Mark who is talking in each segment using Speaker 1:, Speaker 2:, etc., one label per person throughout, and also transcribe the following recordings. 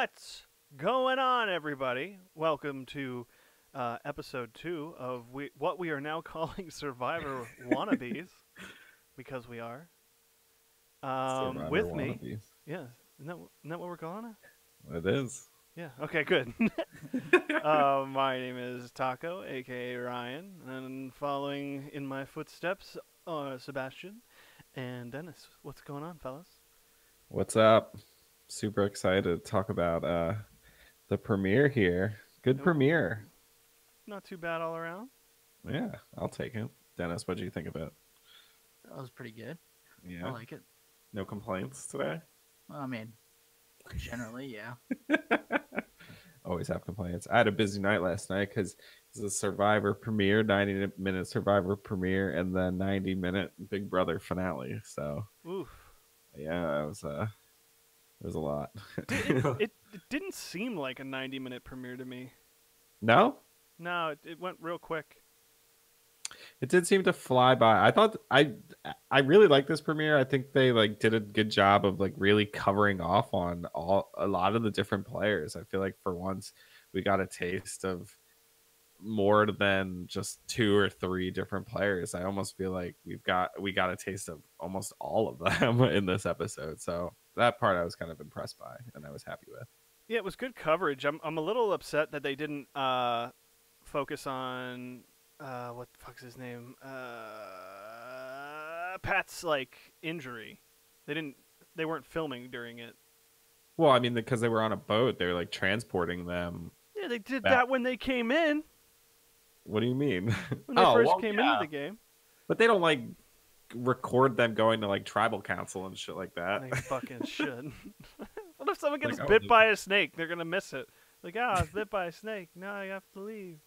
Speaker 1: What's going on, everybody? Welcome to episode 2 of what we are now calling Survivor Wannabes, because we are.
Speaker 2: Survivor
Speaker 1: With me,
Speaker 2: Wannabes.
Speaker 1: yeah, isn't that what we're calling it?
Speaker 2: It is.
Speaker 1: Yeah, okay, good. My name is Taco, aka Ryan, and following in my footsteps are Sebastian and Dennis. What's going on, fellas?
Speaker 2: What's up? Super excited to talk about the premiere here. Good
Speaker 1: Ooh,
Speaker 2: premiere.
Speaker 1: not too bad all around.
Speaker 2: Yeah, I'll take it. Dennis, what do you think of it?
Speaker 3: That was pretty good. I
Speaker 2: Yeah,
Speaker 3: like it.
Speaker 2: no complaints today.
Speaker 3: Well, I mean, generally, yeah.
Speaker 2: Always have complaints. I had a busy night last night because it's a Survivor premiere, 90-minute Survivor premiere, and then 90-minute Big Brother finale. So
Speaker 1: Oof.
Speaker 2: yeah, it was a lot.
Speaker 1: It didn't seem like a 90-minute premiere to me.
Speaker 2: No,
Speaker 1: No, it went real quick.
Speaker 2: it did seem to fly by. I really like this premiere. I think they did a good job of really covering off on a lot of the different players. I feel like for once we got a taste of more than just two or three different players. I almost feel like we got a taste of almost all of them in this episode. So that part I was kind of impressed by and I was happy with.
Speaker 1: Yeah, it was good coverage. I'm a little upset that they didn't focus on what the fuck's his name? Pat's injury. They weren't filming during it.
Speaker 2: Well, I mean, because they were on a boat, they were transporting them
Speaker 1: Yeah, they did
Speaker 2: back.
Speaker 1: that when they came in.
Speaker 2: What do you mean?
Speaker 1: When they first came into the game.
Speaker 2: But they don't record them going to tribal council and shit like that.
Speaker 1: They fucking should. What if someone gets
Speaker 2: I
Speaker 1: bit
Speaker 2: would-
Speaker 1: by a snake? They're gonna miss it. I was bit by a snake. Now you have to leave.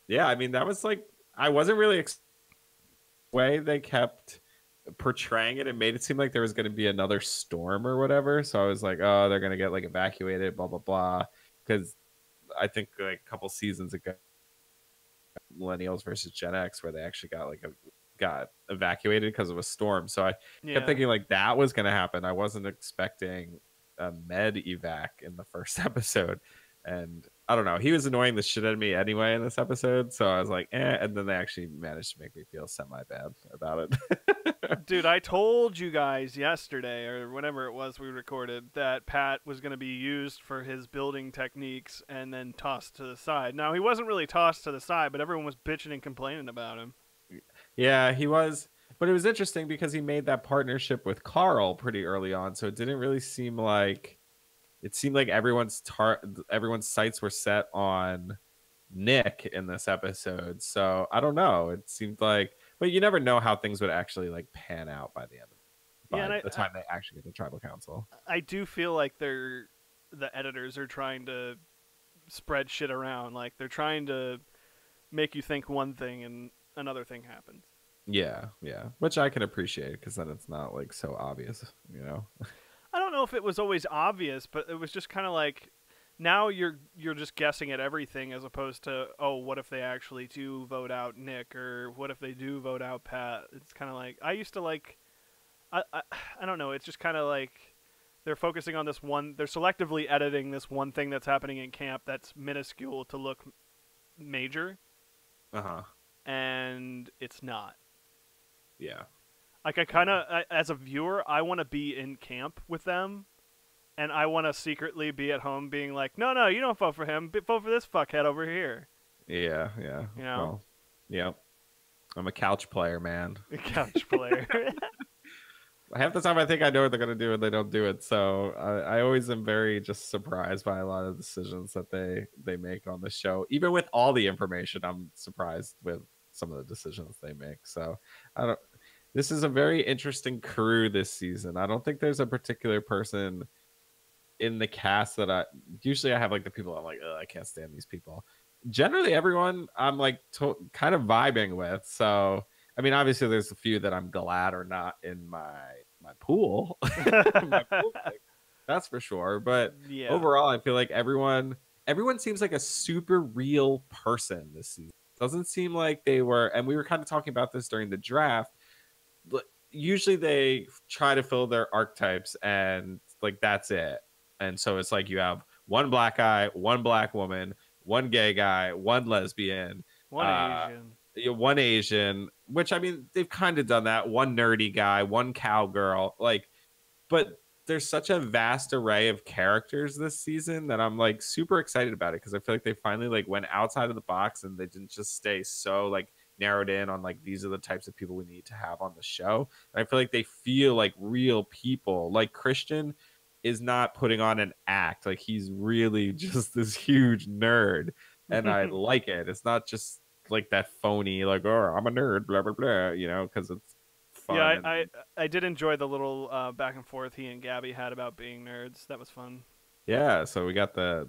Speaker 2: Yeah, I mean that was I wasn't really way they kept portraying it. It made it seem like there was going to be another storm or whatever. So I was like, oh, they're going to get evacuated, blah blah blah. Because I think a couple seasons ago, Millennials versus Gen X, where they actually got evacuated because of a storm. So I kept thinking that was going to happen. I wasn't expecting a med evac in the first episode, and I don't know. He was annoying the shit out of me anyway in this episode, so I was like, eh. And then they actually managed to make me feel semi-bad about it.
Speaker 1: Dude, I told you guys yesterday, or whenever it was we recorded, that Pat was going to be used for his building techniques and then tossed to the side. Now, he wasn't really tossed to the side, but everyone was bitching and complaining about him.
Speaker 2: Yeah, he was. But it was interesting because he made that partnership with Carl pretty early on, so it didn't really seem like... It seemed like everyone's sights were set on Nick in this episode. So I don't know. It seemed like, but you never know how things would actually pan out by the end of the time they actually get to tribal council.
Speaker 1: I do feel like the editors are trying to spread shit around. They're trying to make you think one thing and another thing happens.
Speaker 2: Yeah, which I can appreciate because then it's not so obvious,
Speaker 1: I don't know if it was always obvious, but it was just kind of now you're just guessing at everything as opposed to, oh, what if they actually do vote out Nick, or what if they do vote out Pat? It's kind of I used to I don't know, it's just kind of they're focusing on this one, they're selectively editing this one thing that's happening in camp that's minuscule to look major. And it's not.
Speaker 2: Yeah.
Speaker 1: As a viewer, I want to be in camp with them, and I want to secretly be at home being like, no, you don't vote for him. Vote for this fuckhead over here.
Speaker 2: Yeah.
Speaker 1: You know?
Speaker 2: Well, yeah. I'm a couch player, man.
Speaker 1: A couch player.
Speaker 2: Half the time I think I know what they're going to do and they don't do it. So I always am very just surprised by a lot of decisions that they make on the show. Even with all the information, I'm surprised with some of the decisions they make. So this is a very interesting crew this season. I don't think there's a particular person in the cast that usually I have the people I'm I can't stand these people. Generally, everyone I'm kind of vibing with. So, I mean, obviously there's a few that I'm glad are not in my pool. My pool pick, that's for sure. But
Speaker 1: yeah.
Speaker 2: Overall, I feel like everyone seems like a super real person this season. Doesn't seem like they were, and we were kind of talking about this during the draft. Usually they try to fill their archetypes and that's it. And so it's you have one black guy, one black woman, one gay guy, one lesbian,
Speaker 1: One Asian.
Speaker 2: one Asian, which I mean, they've kind of done that. One nerdy guy, one cowgirl, like, but there's such a vast array of characters this season that I'm like super excited about it because I feel like they finally like went outside of the box and they didn't just stay so like narrowed in on like these are the types of people we need to have on the show. And I feel like they feel like real people. Like Christian is not putting on an act. Like he's really just this huge nerd, and I like it. It's not just like that phony like, oh, I'm a nerd, blah blah blah, you know, because it's fun.
Speaker 1: Yeah, I did enjoy the little back and forth he and Gabby had about being nerds. That was fun.
Speaker 2: Yeah, so we got the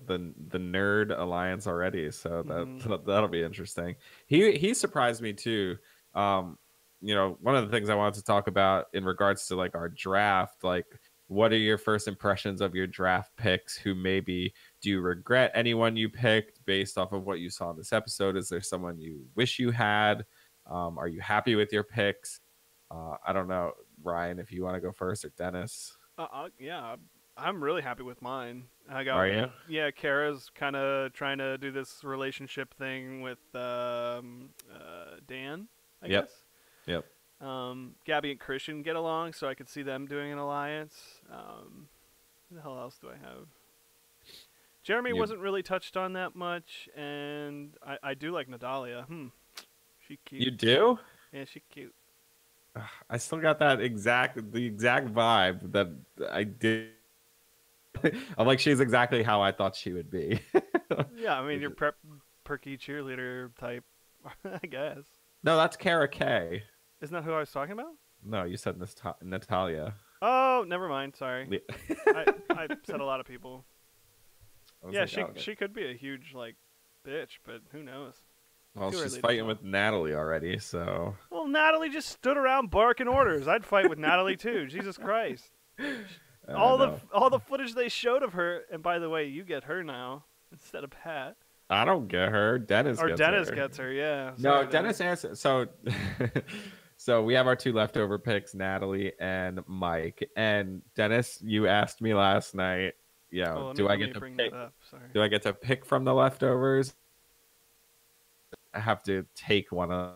Speaker 2: nerd alliance already, so that'll be interesting. He surprised me too. You know, one of the things I wanted to talk about in regards to like our draft, like what are your first impressions of your draft picks? Who maybe do you regret anyone you picked based off of what you saw in this episode? Is there someone you wish you had? Are you happy with your picks? I don't know, Ryan, if you want to go first, or Dennis.
Speaker 1: Yeah, I'm really happy with mine.
Speaker 2: Are you?
Speaker 1: Yeah, Kara's kind of trying to do this relationship thing with Dan, I
Speaker 2: Yep.
Speaker 1: guess.
Speaker 2: Yep.
Speaker 1: Gabby and Christian get along, so I could see them doing an alliance. What the hell else do I have? Jeremy wasn't really touched on that much, and I do like Natalia. She cute.
Speaker 2: You do?
Speaker 1: Yeah, she cute.
Speaker 2: I still got the exact vibe that I did. I'm like, she's exactly how I thought she would be.
Speaker 1: Yeah, I mean, you're perky cheerleader type, I guess.
Speaker 2: No, that's Kara K.
Speaker 1: Isn't that who I was talking about?
Speaker 2: No, you said Natalia.
Speaker 1: Oh, never mind. Sorry.
Speaker 2: Yeah.
Speaker 1: I said a lot of people. Yeah, she could be a huge like bitch, but who knows?
Speaker 2: Well, she's fighting with Natalie already, so.
Speaker 1: Well, Natalie just stood around barking orders. I'd fight with Natalie too. Jesus Christ! All the footage they showed of her, and by the way, you get her now instead of Pat.
Speaker 2: I don't get her. Dennis
Speaker 1: gets her. Yeah.
Speaker 2: No, Dennis answered. So, so we have our two leftover picks, Natalie and Mike. And Dennis, you asked me last night. Yeah, do I get to pick? Do I get to pick from the leftovers? I have to take one of,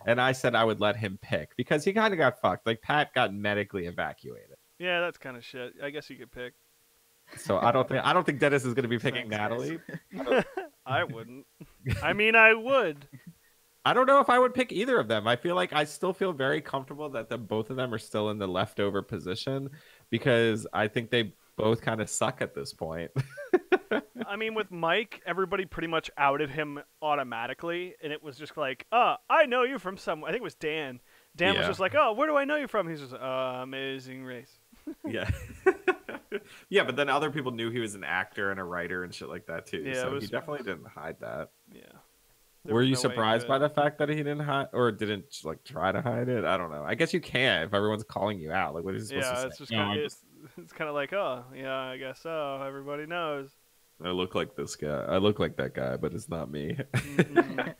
Speaker 2: and I said I would let him pick because he kind of got fucked. Like Pat got medically evacuated.
Speaker 1: Yeah, that's kind of shit. I guess you could pick.
Speaker 2: So I don't think Dennis is going to be picking Natalie.
Speaker 1: I wouldn't. I mean, I would.
Speaker 2: I don't know if I would pick either of them. I feel like I still feel very comfortable that both of them are still in the leftover position because I think they both kind of suck at this point.
Speaker 1: I mean, with Mike, everybody pretty much outed him automatically, and it was just like, I know you from somewhere. I think it was Dan. Dan was just like, where do I know you from? He's just, Amazing Race.
Speaker 2: Yeah. Yeah, but then other people knew he was an actor and a writer and shit like that too. Yeah, so he definitely didn't hide that.
Speaker 1: Yeah.
Speaker 2: Were you surprised by the fact that he didn't hide or didn't like try to hide it? I don't know. I guess you can't if everyone's calling you out. Like, what is he supposed to say?
Speaker 1: It's kind of like, yeah, I guess so. Everybody knows.
Speaker 2: I look like this guy. I look like that guy, but it's not me.
Speaker 1: Mm-hmm.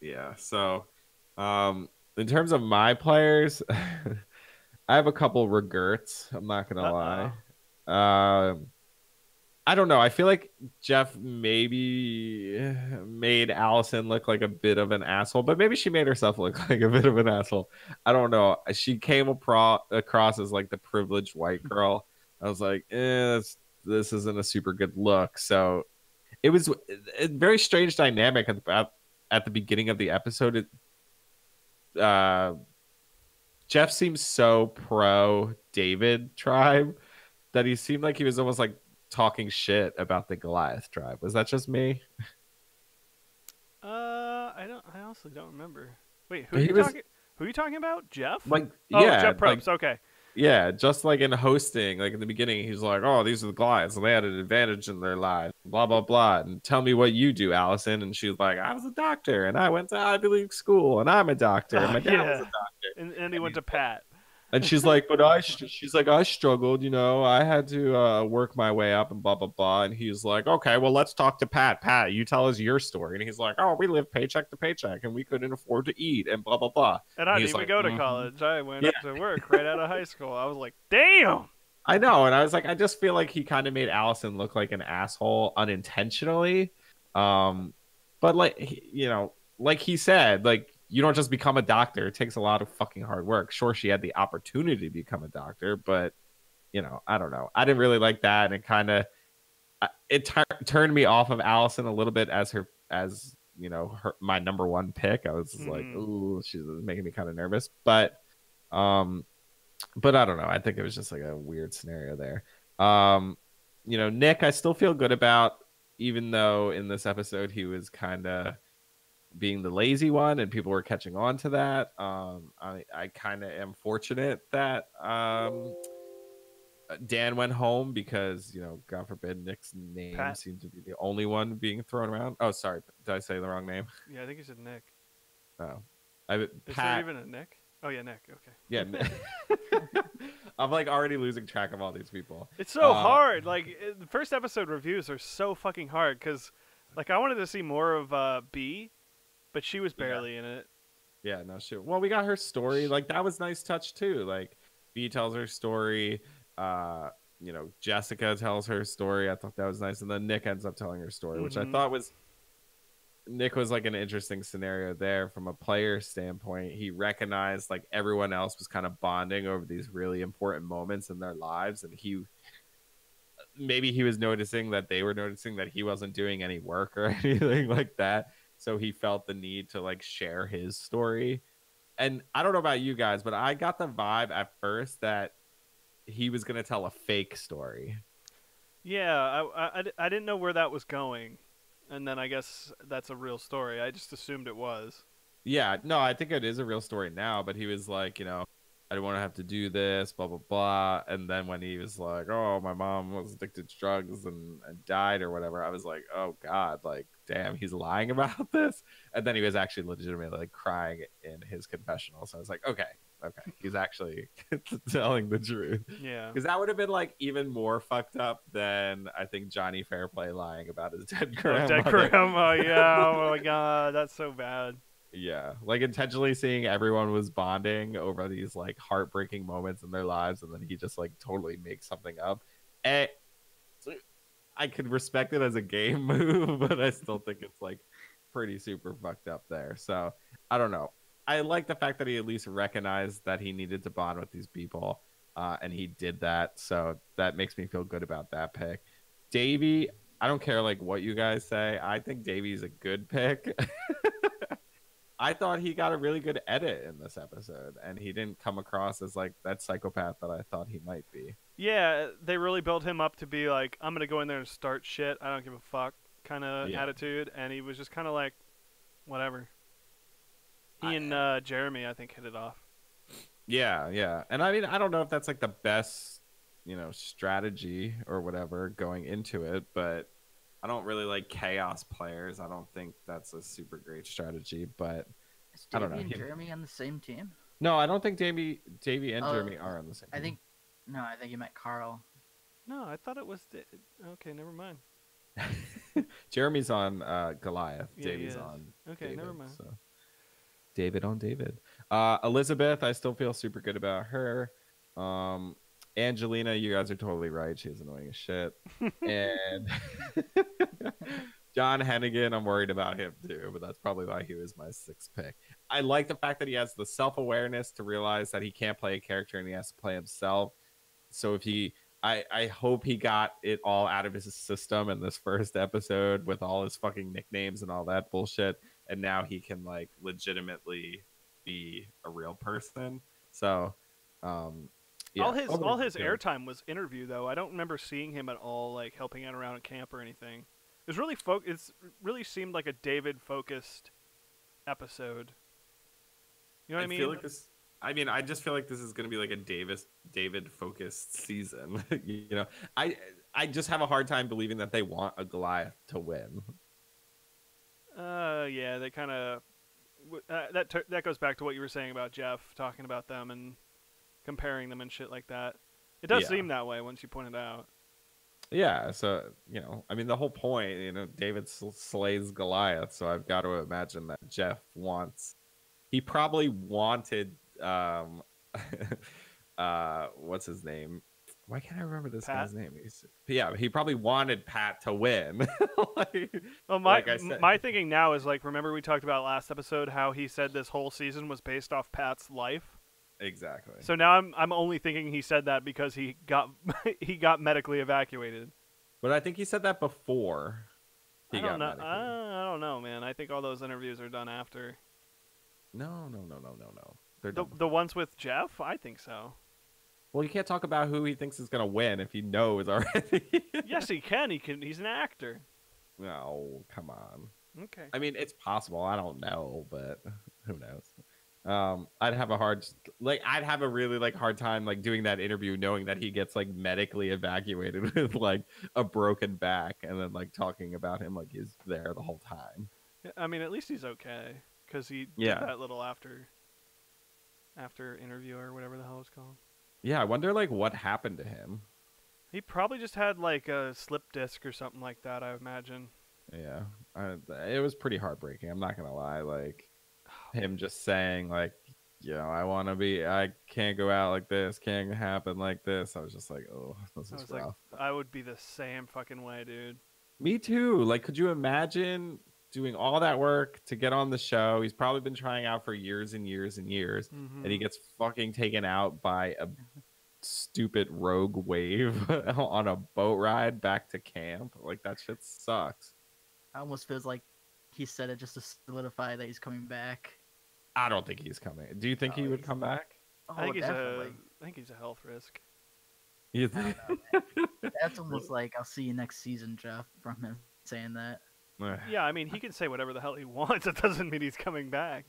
Speaker 2: Yeah. So, in terms of my players, I have a couple regrets. I'm not gonna lie. I don't know. I feel like Jeff maybe made Allison look like a bit of an asshole, but maybe she made herself look like a bit of an asshole. I don't know. She came across as like the privileged white girl. I was like, this isn't a super good look. So it was a very strange dynamic at the beginning of the episode. Jeff seems so pro David tribe that he seemed like he was almost like talking shit about the Goliath tribe. Was that just me?
Speaker 1: I honestly don't remember. Wait, who are you talking about? Jeff?
Speaker 2: Like, yeah,
Speaker 1: Jeff Probst. Like, okay.
Speaker 2: Yeah, just like in hosting, like in the beginning, he's like, "Oh, these are the Goliaths, and they had an advantage in their lives." Blah blah blah. And tell me what you do, Allison. And she's like, "I was a doctor, and I went to Ivy League school, and I'm a doctor, and my dad was a doctor."
Speaker 1: And he went to Pat.
Speaker 2: And she's like, she's like, I struggled, you know, I had to work my way up and blah, blah, blah. And he's like, okay, well, let's talk to Pat. Pat, you tell us your story. And he's like, oh, we lived paycheck to paycheck and we couldn't afford to eat and blah, blah, blah.
Speaker 1: And I didn't even go to college. I went up to work right out of high school. I was like, damn.
Speaker 2: I know, and I was like, I just feel like he kind of made Allison look like an asshole unintentionally. But like like he said, like you don't just become a doctor. It takes a lot of fucking hard work. Sure, she had the opportunity to become a doctor, but I don't know. I didn't really like that, and it kind of turned me off of Allison a little bit as my number one pick. I was just like,
Speaker 1: Mhm.
Speaker 2: ooh, she's making me kind of nervous, um but I don't know. I think it was just like a weird scenario there. Um, Nick, I still feel good about, even though in this episode he was kind of being the lazy one and people were catching on to that. I kind of am fortunate that Dan went home because, God forbid, Nick's name
Speaker 1: Pat.
Speaker 2: seemed to be the only one being thrown around. Oh, sorry. Did I say the wrong name?
Speaker 1: Yeah, I think you said Nick.
Speaker 2: Oh,
Speaker 1: Is there
Speaker 2: Pat.
Speaker 1: even a Nick? Oh yeah, Nick.
Speaker 2: Yeah.
Speaker 1: Okay.
Speaker 2: I'm like already losing track of all these people.
Speaker 1: It's so hard. Like the first episode reviews are so fucking hard because, like, I wanted to see more of B, but she was
Speaker 2: Yeah.
Speaker 1: barely in it.
Speaker 2: Yeah, no shit. Well, we got her story. Like that was nice touch too. Like B tells her story. Jessica tells her story. I thought that was nice. And then Nick ends up telling her story, which I
Speaker 1: Mhm.
Speaker 2: thought was Nick was like an interesting scenario there from a player standpoint. He recognized like everyone else was kind of bonding over these really important moments in their lives, and maybe he was noticing that they were noticing that he wasn't doing any work or anything like that. So he felt the need to like share his story. And I don't know about you guys, but I got the vibe at first that he was going to tell a fake story.
Speaker 1: Yeah, I didn't know where that was going, and then I guess that's a real story. I just assumed it was.
Speaker 2: Yeah, no, I think it is a real story now, but he was like, I don't want to have to do this, blah, blah, blah. And then when he was like, oh, my mom was addicted to drugs and died or whatever, I was like, oh, God, like, damn, he's lying about this. And then he was actually legitimately like crying in his confessional. So I was like, okay, he's actually telling the truth.
Speaker 1: Yeah.
Speaker 2: Because that would have been like even more fucked up than I think Johnny Fairplay lying about his dead
Speaker 1: Oh,
Speaker 2: grandmother.
Speaker 1: dead grandma. Yeah. Oh my god, that's so bad.
Speaker 2: Yeah, like intentionally seeing everyone was bonding over these like heartbreaking moments in their lives, and then he just like totally makes something up. And I could respect it as a game move, but I still think it's like pretty super fucked up there. So I don't know. I like the fact that he at least recognized that he needed to bond with these people, and he did that. So that makes me feel good about that pick. Davey, I don't care like what you guys say. I think Davey's a good pick. I thought he got a really good edit in this episode, and he didn't come across as like that psychopath that I thought he might be.
Speaker 1: Yeah, they really built him up to be like, I'm gonna go in there and start shit. I don't give a fuck kind of
Speaker 2: Yeah.
Speaker 1: attitude, and he was just kind of like, whatever. He
Speaker 2: I-
Speaker 1: and Jeremy, I think, hit it off.
Speaker 2: Yeah. And I mean, I don't know if that's like the best, strategy or whatever going into it, but I don't really like chaos players. I don't think that's a super great strategy, but
Speaker 3: Is
Speaker 2: I don't
Speaker 3: Davey
Speaker 2: know.
Speaker 3: and Jeremy on the same team?
Speaker 2: No, I don't think Davey and
Speaker 3: Oh,
Speaker 2: Jeremy are on the same
Speaker 3: I
Speaker 2: team.
Speaker 3: think. No, I think you meant Carl.
Speaker 1: No, I thought it was. Okay, never mind.
Speaker 2: Jeremy's on Goliath.
Speaker 1: Yeah, he
Speaker 2: Davey's
Speaker 1: is.
Speaker 2: on
Speaker 1: Okay,
Speaker 2: David,
Speaker 1: never mind.
Speaker 2: So. David on David. Elizabeth, I still feel super good about her. Angelina, you guys are totally right. She's annoying as shit. And John Hennigan, I'm worried about him too, but that's probably why he was my sixth pick. I like the fact that he has the self-awareness to realize that he can't play a character and he has to play himself. So I hope he got it all out of his system in this first episode with all his fucking nicknames and all that bullshit. And now he can like legitimately be a real person. So, yeah.
Speaker 1: All his
Speaker 2: Good.
Speaker 1: airtime was interview though. I don't remember seeing him at all like helping out around at camp or anything. It was really It's really seemed like a David focused episode. You know what I mean?
Speaker 2: Feel like this. I mean, I just feel like this is going to be like a David focused season. I just have a hard time believing that they want a Goliath to win.
Speaker 1: Yeah, they kind of that goes back to what you were saying about Jeff talking about them and comparing them and shit like that. It does
Speaker 2: Yeah.
Speaker 1: seem that way once you point it out.
Speaker 2: Yeah, so I mean, the whole point, David slays Goliath, so I've got to imagine that Jeff wants. He probably wanted, what's his name? Why can't I remember this
Speaker 1: Pat?
Speaker 2: guy's name? Yeah, he probably wanted Pat to win. like,
Speaker 1: Well,
Speaker 2: like I said,
Speaker 1: my thinking now is like, remember we talked about last episode how he said this whole season was based off Pat's life.
Speaker 2: exactly.
Speaker 1: So now I'm only thinking he said that because he got he got medically evacuated.
Speaker 2: But I think he said that before he
Speaker 1: I don't
Speaker 2: got
Speaker 1: know.
Speaker 2: medically.
Speaker 1: I don't know, man. I think all those interviews are done after.
Speaker 2: No. They're done.
Speaker 1: The ones with Jeff, I think so.
Speaker 2: Well, you can't talk about who he thinks is gonna win if he knows already.
Speaker 1: Yes, he can. He can. He's an actor.
Speaker 2: No, come on.
Speaker 1: Okay.
Speaker 2: I mean, it's possible. I don't know, but who knows? I'd have a really like hard time like doing that interview knowing that he gets like medically evacuated with like a broken back and then like talking about him like he's there the whole time.
Speaker 1: I mean, at least he's okay because he
Speaker 2: Yeah.
Speaker 1: did that little after interview or whatever the hell it's called.
Speaker 2: Yeah, I wonder like what happened to him.
Speaker 1: He probably just had like a slip disc or something like that, I imagine.
Speaker 2: Yeah, it was pretty heartbreaking. I'm not gonna lie. Like him just saying like, I can't go out like this, can't happen like this. I was just like, oh, this
Speaker 1: I
Speaker 2: is
Speaker 1: was like,
Speaker 2: rough.
Speaker 1: I would be the same fucking way, dude.
Speaker 2: Me too. Like, could you imagine doing all that work to get on the show? He's probably been trying out for years and years and years,
Speaker 1: Mhm.
Speaker 2: and he gets fucking taken out by a stupid rogue wave on a boat ride back to camp. Like, that shit sucks.
Speaker 3: It almost feels like he said it just to solidify that he's coming back.
Speaker 2: I don't think he's coming. Do you think he would come back?
Speaker 3: Oh,
Speaker 1: I think
Speaker 3: definitely.
Speaker 1: I think he's a health risk.
Speaker 2: You
Speaker 3: I
Speaker 2: think?
Speaker 3: don't know, man. That's almost like I'll see you next season, Jeff, from him saying that.
Speaker 1: Yeah, I mean, he can say whatever the hell he wants. It doesn't mean he's coming back.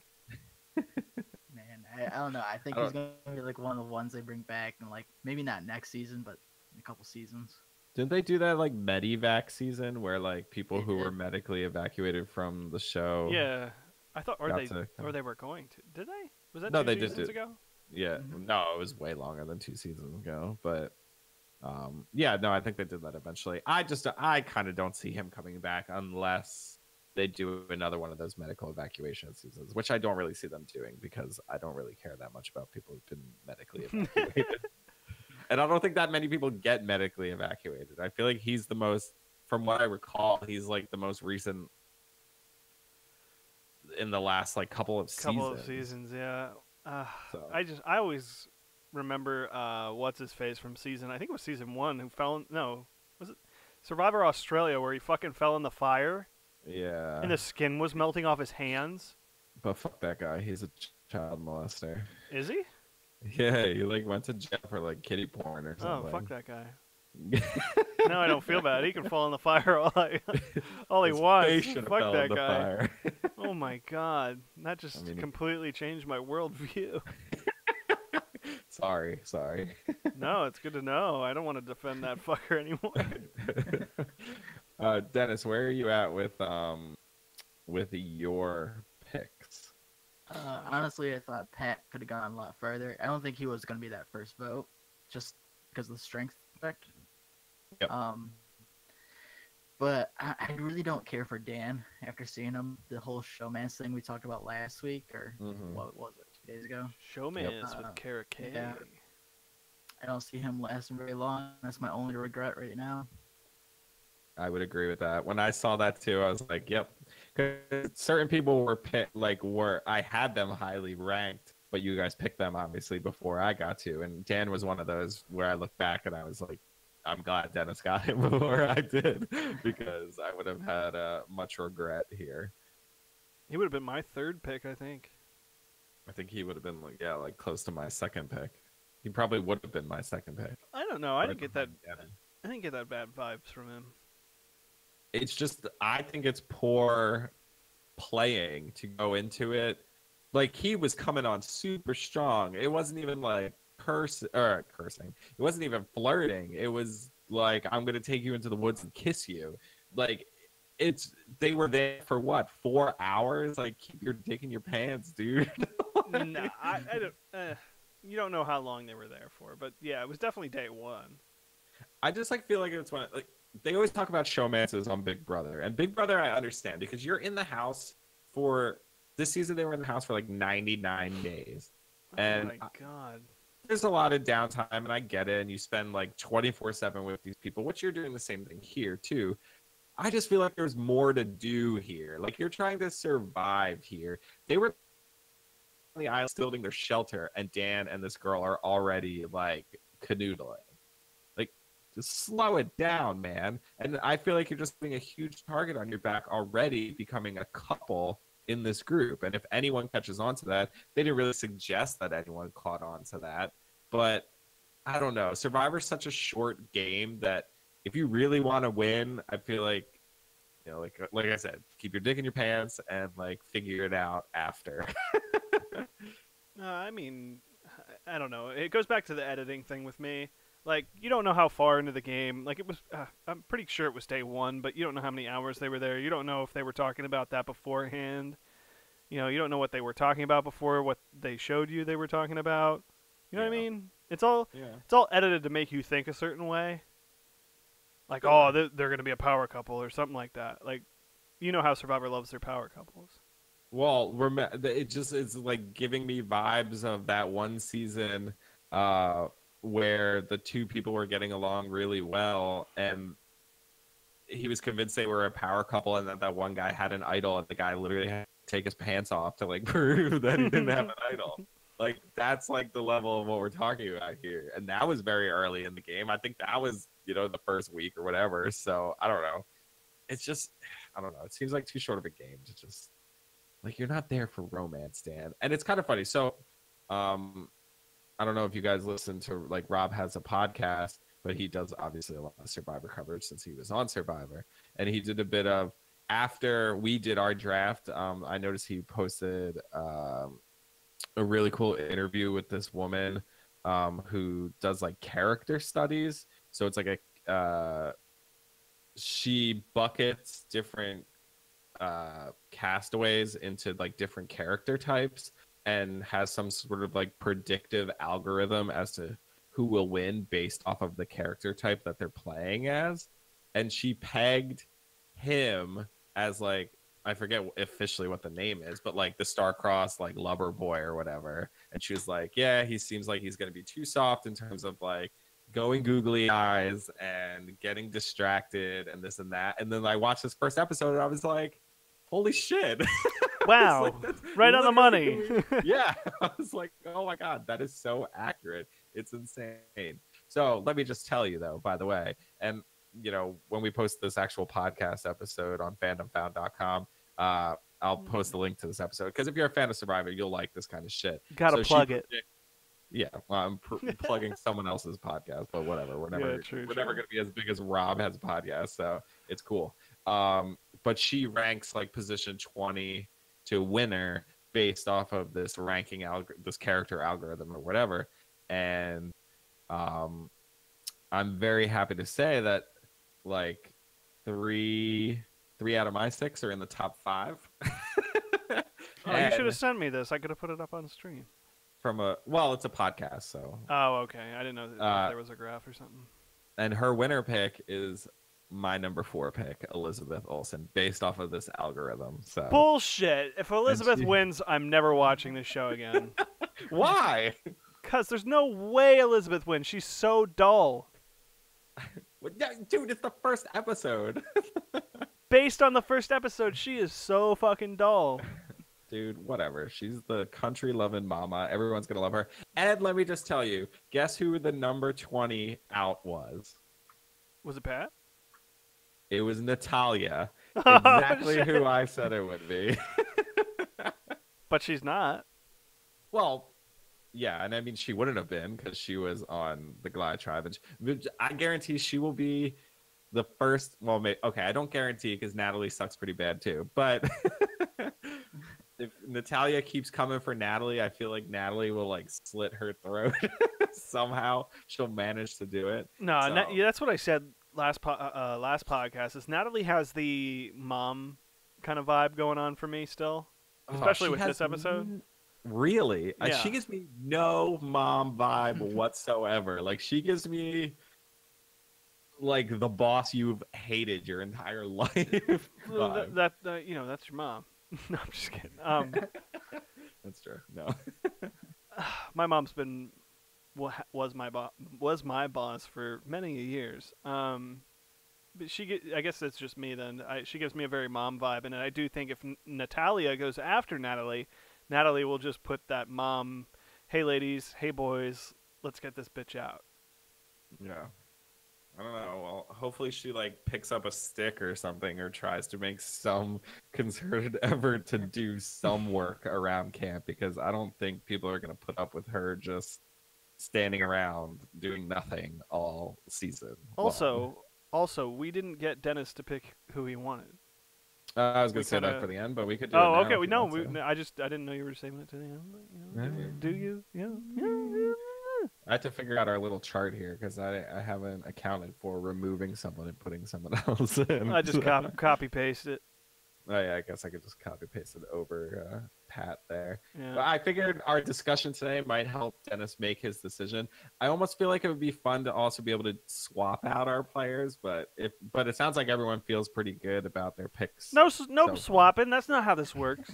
Speaker 3: Man, I don't know. I think he's gonna be like one of the ones they bring back, and like maybe not next season, but in a couple seasons.
Speaker 2: Didn't they do that like Medivac season where like people
Speaker 3: They
Speaker 2: who were
Speaker 3: did.
Speaker 2: medically evacuated from the show?
Speaker 1: Yeah, I thought, or
Speaker 2: Got
Speaker 1: they
Speaker 2: to come.
Speaker 1: were going to. Did they? Was that
Speaker 2: No,
Speaker 1: two
Speaker 2: they did
Speaker 1: seasons
Speaker 2: it.
Speaker 1: ago?
Speaker 2: Yeah,
Speaker 3: Mhm.
Speaker 2: no, it was way longer than 2 seasons ago. But yeah, no, I think they did that eventually. I kind of don't see him coming back unless they do another one of those medical evacuation seasons, which I don't really see them doing because I don't really care that much about people who've been medically evacuated. And I don't think that many people get medically evacuated. I feel like he's the most, from what I recall, he's like the most recent in the last like couple of
Speaker 1: Seasons, yeah.
Speaker 2: So.
Speaker 1: I always remember what's his face from season. I think it was season 1 who fell. Was it Survivor Australia where he fucking fell in the fire
Speaker 2: Yeah.
Speaker 1: and the skin was melting off his hands?
Speaker 2: But fuck that guy. He's a child molester.
Speaker 1: Is he?
Speaker 2: Yeah, he like went to jail for like kiddie porn or
Speaker 1: Oh,
Speaker 2: something.
Speaker 1: fuck that guy. Now I don't feel bad. He can fall in the fire all he
Speaker 2: His
Speaker 1: wants.
Speaker 2: face should have
Speaker 1: Fuck
Speaker 2: fell
Speaker 1: that
Speaker 2: in the
Speaker 1: guy.
Speaker 2: fire.
Speaker 1: Oh my god, that just
Speaker 2: mean,
Speaker 1: completely changed my worldview.
Speaker 2: Sorry.
Speaker 1: No, it's good to know. I don't want to defend that fucker anymore.
Speaker 2: Dennis, where are you at with your picks?
Speaker 3: Honestly, I thought Pat could have gone a lot further. I don't think he was going to be that first vote, just because of the strength effect.
Speaker 2: Yep.
Speaker 3: But I really don't care for Dan after seeing him. The whole showman's thing we talked about last week, or
Speaker 2: Mhm.
Speaker 3: what was it, 2 days ago?
Speaker 1: Showman's with Kara K.
Speaker 3: yeah. I don't see him lasting very long. That's my only regret right now.
Speaker 2: I would agree with that. When I saw that too, I was like, "Yep." 'Cause certain people were I had them highly ranked, but you guys picked them obviously before I got to, and Dan was one of those where I look back and I was like, "I'm glad Dennis got him before I did," because I would have had much regret here.
Speaker 1: He would have been my third pick, I think.
Speaker 2: I think he would have been like close to my second pick. He probably would have been my second pick.
Speaker 1: I don't know. I didn't get that.
Speaker 2: Devin.
Speaker 1: I didn't get that bad vibes from him.
Speaker 2: It's just I think it's poor playing to go into it. Like he was coming on super strong. It wasn't even like cursing. It wasn't even flirting. It was like I'm gonna take you into the woods and kiss you. Like they were there for what 4 hours? Like keep your dick in your pants, dude.
Speaker 1: Nah, I don't. You don't know how long they were there for, but yeah, it was definitely day 1.
Speaker 2: I just feel like it's one like they always talk about showmances on Big Brother, and Big Brother I understand because you're in the house for this season. They were in the house for like 99 days, and
Speaker 1: oh my god,
Speaker 2: there's a lot of downtime, and I get it, and you spend like 24/7 with these people, which you're doing the same thing here too. I just feel like there's more to do here. Like you're trying to survive here. They were on the island building their shelter, and Dan and this girl are already like canoodling. Like, just slow it down, man. And I feel like you're just putting a huge target on your back already, becoming a couple in this group. And if anyone catches on to that, they didn't really suggest that anyone caught on to that. But I don't know. Survivor's such a short game that if you really want to win, I feel like, like I said, keep your dick in your pants and like figure it out after.
Speaker 1: I mean, I don't know. It goes back to the editing thing with me. Like, you don't know how far into the game. Like, it was. I'm pretty sure it was day 1, but you don't know how many hours they were there. You don't know if they were talking about that beforehand. You don't know what they were talking about before what they showed you they were talking about. You know what I mean? It's all edited to make you think a certain way. Like, oh, they're going to be a power couple or something like that. Like, you know how Survivor loves their power couples.
Speaker 2: Well, it's like giving me vibes of that one season where the two people were getting along really well, and he was convinced they were a power couple, and that one guy had an idol, and the guy literally had to take his pants off to like prove that he didn't have an idol. Like, that's like the level of what we're talking about here, and that was very early in the game. I think that was the first week or whatever. So I don't know. It's just, I don't know. It seems like too short of a game to just, like, you're not there for romance, Dan. And it's kind of funny. So, I don't know if you guys listen to, like, Rob has a podcast, but he does obviously a lot of Survivor coverage since he was on Survivor. And he did a bit of, after we did our draft, I noticed he posted a really cool interview with this woman who does, like, character studies. So it's like she buckets different castaways into like different character types and has some sort of like predictive algorithm as to who will win based off of the character type that they're playing as. And she pegged him as, like, I forget officially what the name is, but like the star-crossed like lover boy or whatever. And she was like, yeah, he seems like he's going to be too soft in terms of like going googly eyes and getting distracted and this and that. And then I watched this first episode and I was like, holy shit.
Speaker 1: Wow.
Speaker 2: Like,
Speaker 1: right on the money.
Speaker 2: Yeah. I was like, oh my God, that is so accurate. It's insane. So let me just tell you though, by the way, and when we post this actual podcast episode on fandomfound.com, I'll post the link to this episode, because if you're a fan of Survivor, you'll like this kind of shit.
Speaker 1: Gotta plug it.
Speaker 2: Yeah, well, I'm plugging someone else's podcast, but whatever. We're never going to be as big as Rob has a podcast, so it's cool. But she ranks like position 20 to winner based off of this ranking this character algorithm or whatever. And I'm very happy to say that like three out of my 6 are in the top 5.
Speaker 1: You should have sent me this. I could have put it up on stream.
Speaker 2: It's a podcast, so.
Speaker 1: Oh, okay. I didn't know that there was a graph or something.
Speaker 2: And her winner pick is my number 4 pick, Elizabeth Olsen, based off of this algorithm. So
Speaker 1: bullshit. If Elizabeth wins, I'm never watching this show again.
Speaker 2: Why?
Speaker 1: Because there's no way Elizabeth wins. She's so dull.
Speaker 2: Dude, it's the first episode.
Speaker 1: Based on the first episode, she is so fucking dull.
Speaker 2: Dude, whatever. She's the country-loving mama. Everyone's going to love her. And let me just tell you, guess who the number 20 out was?
Speaker 1: Was it Pat?
Speaker 2: It was Natalia. Exactly who I said it would be.
Speaker 1: But she's not.
Speaker 2: Well, yeah, and I mean, she wouldn't have been because she was on the Goliath tribe. And I guarantee she will be the first. Well, okay, I don't guarantee because Natalie sucks pretty bad too. But if Natalia keeps coming for Natalie, I feel like Natalie will like slit her throat somehow. She'll manage to do it.
Speaker 1: No, that's what I said last podcast. Is Natalie has the mom kind of vibe going on for me still, especially with this episode.
Speaker 2: Really?
Speaker 1: Yeah.
Speaker 2: She gives me no mom vibe whatsoever. Like, she gives me like the boss you've hated your entire life.
Speaker 1: That's your mom. No, I'm just kidding.
Speaker 2: That's true. No.
Speaker 1: My mom's been was my boss for many years. But I guess that's just me then. She gives me a very mom vibe, and I do think if Natalia goes after Natalie, Natalie will just put that mom, hey ladies, hey boys, let's get this bitch out.
Speaker 2: Yeah. I don't know. Well, hopefully she like picks up a stick or something, or tries to make some concerted effort to do some work around camp, because I don't think people are going to put up with her just standing around doing nothing all season long.
Speaker 1: Also, we didn't get Dennis to pick who he wanted.
Speaker 2: I was going
Speaker 1: We
Speaker 2: to say that
Speaker 1: kinda-
Speaker 2: for the end, but we could do it
Speaker 1: Oh,
Speaker 2: now
Speaker 1: okay.
Speaker 2: if
Speaker 1: We
Speaker 2: you
Speaker 1: no.
Speaker 2: want to.
Speaker 1: I didn't know you were saving it to the end. But,
Speaker 2: Yeah.
Speaker 1: do you? Yeah.
Speaker 2: I have to figure out our little chart here because I haven't accounted for removing someone and putting someone else in.
Speaker 1: I just copy paste it.
Speaker 2: Oh yeah, I guess I could just copy paste it over Pat there.
Speaker 1: Yeah.
Speaker 2: But I figured our discussion today might help Dennis make his decision. I almost feel like it would be fun to also be able to swap out our players, but it sounds like everyone feels pretty good about their picks.
Speaker 1: No
Speaker 2: so
Speaker 1: swapping. That's not how this works.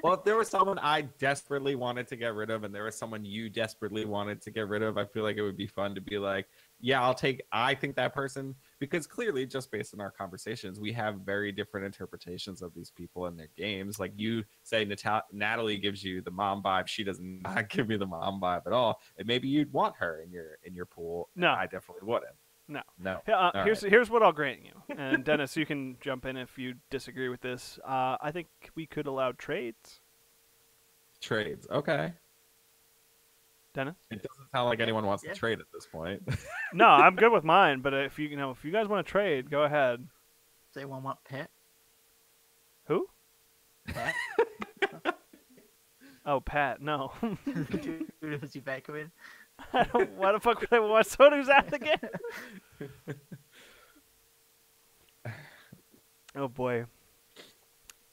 Speaker 2: Well, if there was someone I desperately wanted to get rid of and there was someone you desperately wanted to get rid of, I feel like it would be fun to be like, yeah, I think that person, because clearly just based on our conversations, we have very different interpretations of these people and their games. Like you say, Natalie gives you the mom vibe. She does not give me the mom vibe at all. And maybe you'd want her in your pool.
Speaker 1: No.
Speaker 2: I definitely wouldn't. No.
Speaker 1: Here's what I'll grant you. And Dennis, you can jump in if you disagree with this. I think we could allow trades.
Speaker 2: Trades. Okay.
Speaker 1: Dennis?
Speaker 2: It doesn't sound like anyone wants to trade at this point.
Speaker 1: No, I'm good with mine, but if you guys want to trade, go ahead.
Speaker 3: Does anyone want Pat?
Speaker 1: Who?
Speaker 3: Pat?
Speaker 1: Oh, Pat. No.
Speaker 3: Is he back with?
Speaker 1: I don't. Why the fuck would I want someone who's out again? Oh boy.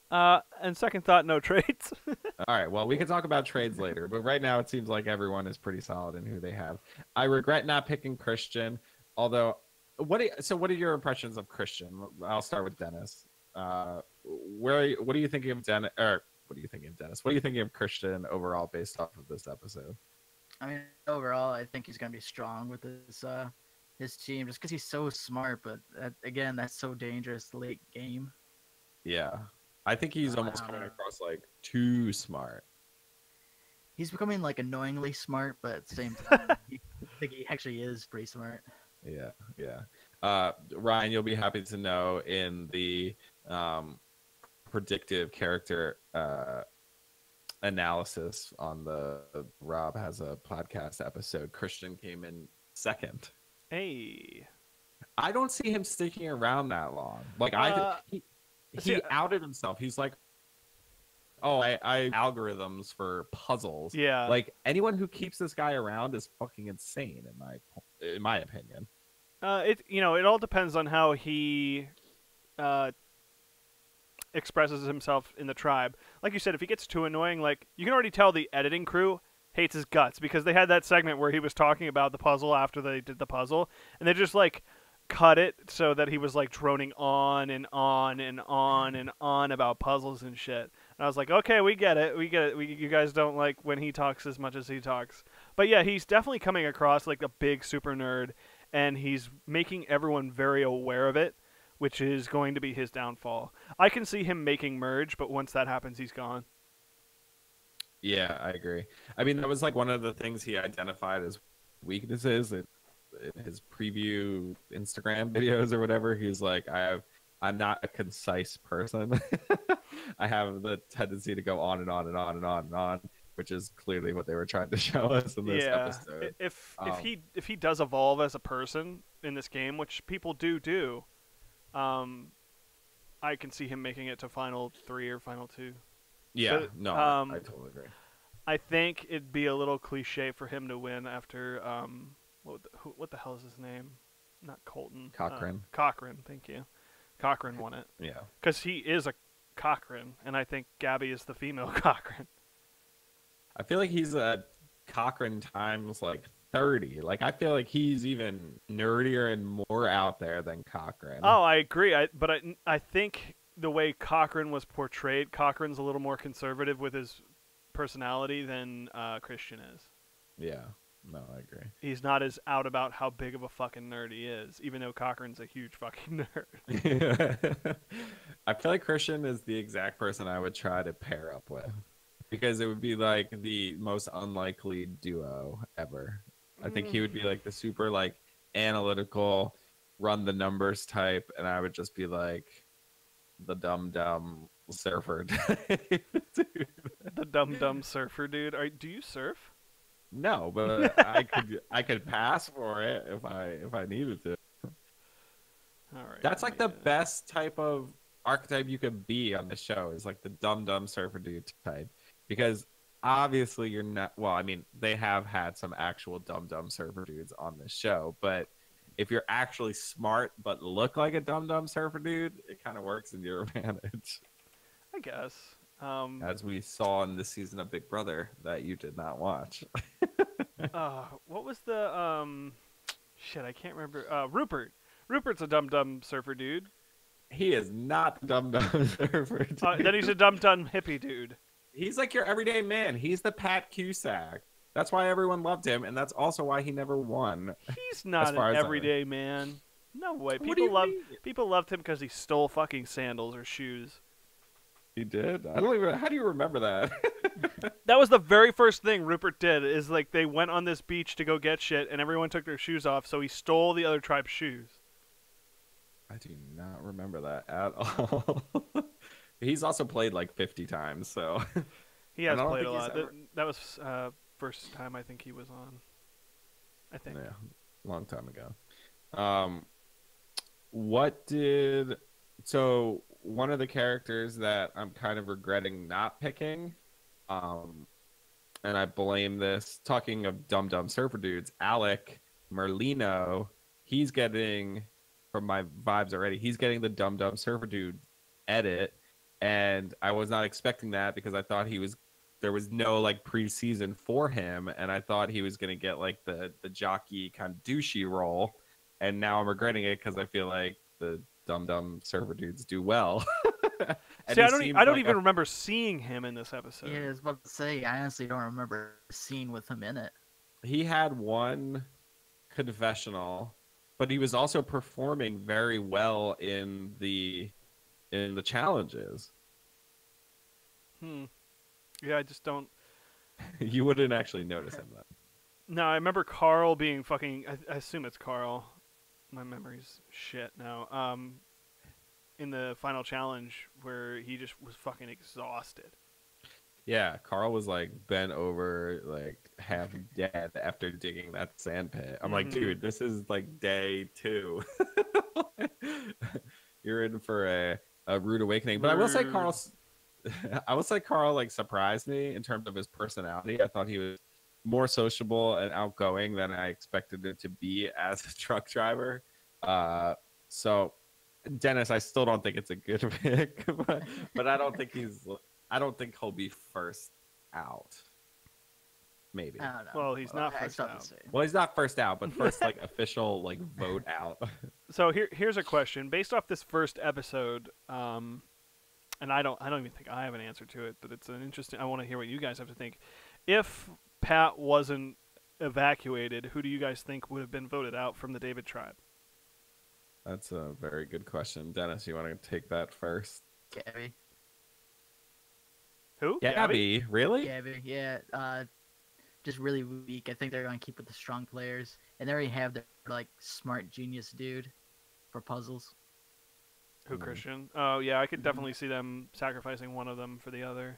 Speaker 1: And second thought, no trades.
Speaker 2: All right. Well, we can talk about trades later, but right now it seems like everyone is pretty solid in who they have. I regret not picking Christian, although what are your impressions of Christian? I'll start with Dennis. What are you thinking of Dennis? Or what are you thinking of Dennis? What are you thinking of Christian overall based off of this episode?
Speaker 3: I mean, overall, I think he's gonna be strong with his team, just because he's so smart. But again, that's so dangerous late game.
Speaker 2: Yeah. I think he's almost coming across like too smart.
Speaker 3: He's becoming like annoyingly smart, but at the same time, I think he actually is pretty smart.
Speaker 2: Yeah. Ryan, you'll be happy to know in the predictive character analysis on the Rob Has a Podcast episode, Christian came in second.
Speaker 1: Hey.
Speaker 2: I don't see him sticking around that long. Like he outed himself. He's like, oh, I algorithms for puzzles.
Speaker 1: Yeah.
Speaker 2: Like anyone who keeps this guy around is fucking insane in my opinion.
Speaker 1: It all depends on how he expresses himself in the tribe. Like you said, if he gets too annoying, like you can already tell the editing crew hates his guts because they had that segment where he was talking about the puzzle after they did the puzzle, and they just like cut it so that he was like droning on and on and on and on about puzzles and shit. And I was like, okay, we get it. You guys don't like when he talks as much as he talks. But yeah, he's definitely coming across like a big super nerd, and he's making everyone very aware of it, which is going to be his downfall. I can see him making merge, but once that happens, he's gone.
Speaker 2: Yeah, I agree. I mean, that was like one of the things he identified as weaknesses in his preview Instagram videos or whatever. He's like, I'm not a concise person. I have the tendency to go on and on and on and on and on, which is clearly what they were trying to show us in this episode.
Speaker 1: If he does evolve as a person in this game, which people do, I can see him making it to Final 3 or Final 2.
Speaker 2: Yeah,
Speaker 1: but,
Speaker 2: no, I totally agree.
Speaker 1: I think it'd be a little cliche for him to win after what the hell is his name? Not Colton.
Speaker 2: Cochran.
Speaker 1: Cochran, thank you. Cochran won it.
Speaker 2: Yeah.
Speaker 1: Because he is a Cochran, and I think Gabby is the female Cochran.
Speaker 2: I feel like he's a Cochran times like 30. Like I feel like he's even nerdier and more out there than Cochran.
Speaker 1: Oh, I agree. But I think the way Cochran was portrayed, Cochran's a little more conservative with his personality than Christian is.
Speaker 2: Yeah. No, I agree.
Speaker 1: He's not as out about how big of a fucking nerd he is, even though Cochran's a huge fucking nerd.
Speaker 2: I feel like Christian is the exact person I would try to pair up with because it would be like the most unlikely duo ever. I think he would be like the super like analytical, run the numbers type, and I would just be like the dumb surfer type, dude.
Speaker 1: The dumb surfer dude. Do you surf?
Speaker 2: No, but I could pass for it if I needed to.
Speaker 1: All right.
Speaker 2: That's like the best type of archetype you could be on the show is like the dumb surfer dude type because obviously you're not. Well, I mean they have had some actual dumb surfer dudes on this show, but if you're actually smart but look like a dumb surfer dude, it kind of works in your advantage.
Speaker 1: I guess.
Speaker 2: As we saw in this season of Big Brother that you did not watch.
Speaker 1: What was the shit? I can't remember. Rupert. Rupert's a dumb surfer dude.
Speaker 2: He is not the dumb surfer dude.
Speaker 1: Then he's a dumb hippie dude.
Speaker 2: He's like your everyday man. He's the Pat Cusack. That's why everyone loved him, and that's also why he never won.
Speaker 1: He's not an everyday man. No way. People loved him because he stole fucking sandals or shoes.
Speaker 2: He did? I don't even. How do you remember that?
Speaker 1: That was the very first thing Rupert did. Is like they went on this beach to go get shit, and everyone took their shoes off, so he stole the other tribe's shoes.
Speaker 2: I do not remember that at all. He's also played like 50 times, so
Speaker 1: he has played a lot. That was first time I think he was on. I think.
Speaker 2: Yeah, long time ago. What did so? One of the characters that I'm kind of regretting not picking, and I blame this, talking of dumb surfer dudes, Alec Merlino, he's getting, from my vibes already, he's getting the dumb surfer dude edit, and I was not expecting that because I thought there was no like preseason for him, and I thought he was going to get like the jockey kind of douchey role, and now I'm regretting it because I feel like the dumb surfer dudes do well.
Speaker 1: See, I don't even remember seeing him in this episode.
Speaker 3: Yeah, I was about to say, I honestly don't remember a scene with him in it.
Speaker 2: He had one confessional, but he was also performing very well in the challenges.
Speaker 1: Yeah, I just don't.
Speaker 2: You wouldn't actually notice him then.
Speaker 1: No, I remember Carl being fucking. I assume it's Carl. My memory's shit now. In the final challenge where he just was fucking exhausted.
Speaker 2: Yeah, Carl was like bent over, like half dead after digging that sand pit. I'm like, dude, this is like day 2. You're in for a rude awakening. But I will say Carl like surprised me in terms of his personality. I thought he was more sociable and outgoing than I expected it to be as a truck driver. So Dennis, I still don't think it's a good pick, but I don't think he'll be first out. Maybe.
Speaker 3: I don't know.
Speaker 1: Well, he's not first out.
Speaker 2: Well, he's not first out, but first like official like vote out.
Speaker 1: So here's a question based off this first episode, and I don't even think I have an answer to it, but it's an interesting. I want to hear what you guys have to think. If Pat wasn't evacuated, who do you guys think would have been voted out from the David tribe?
Speaker 2: That's a very good question. Dennis, you want to take that first?
Speaker 3: Gabby.
Speaker 1: Who?
Speaker 2: Gabby? Really?
Speaker 3: Gabby, yeah. Just really weak. I think they're going to keep with the strong players. And they already have their, like, smart genius dude for puzzles.
Speaker 1: Who, Christian? Oh, yeah, I could definitely see them sacrificing one of them for the other.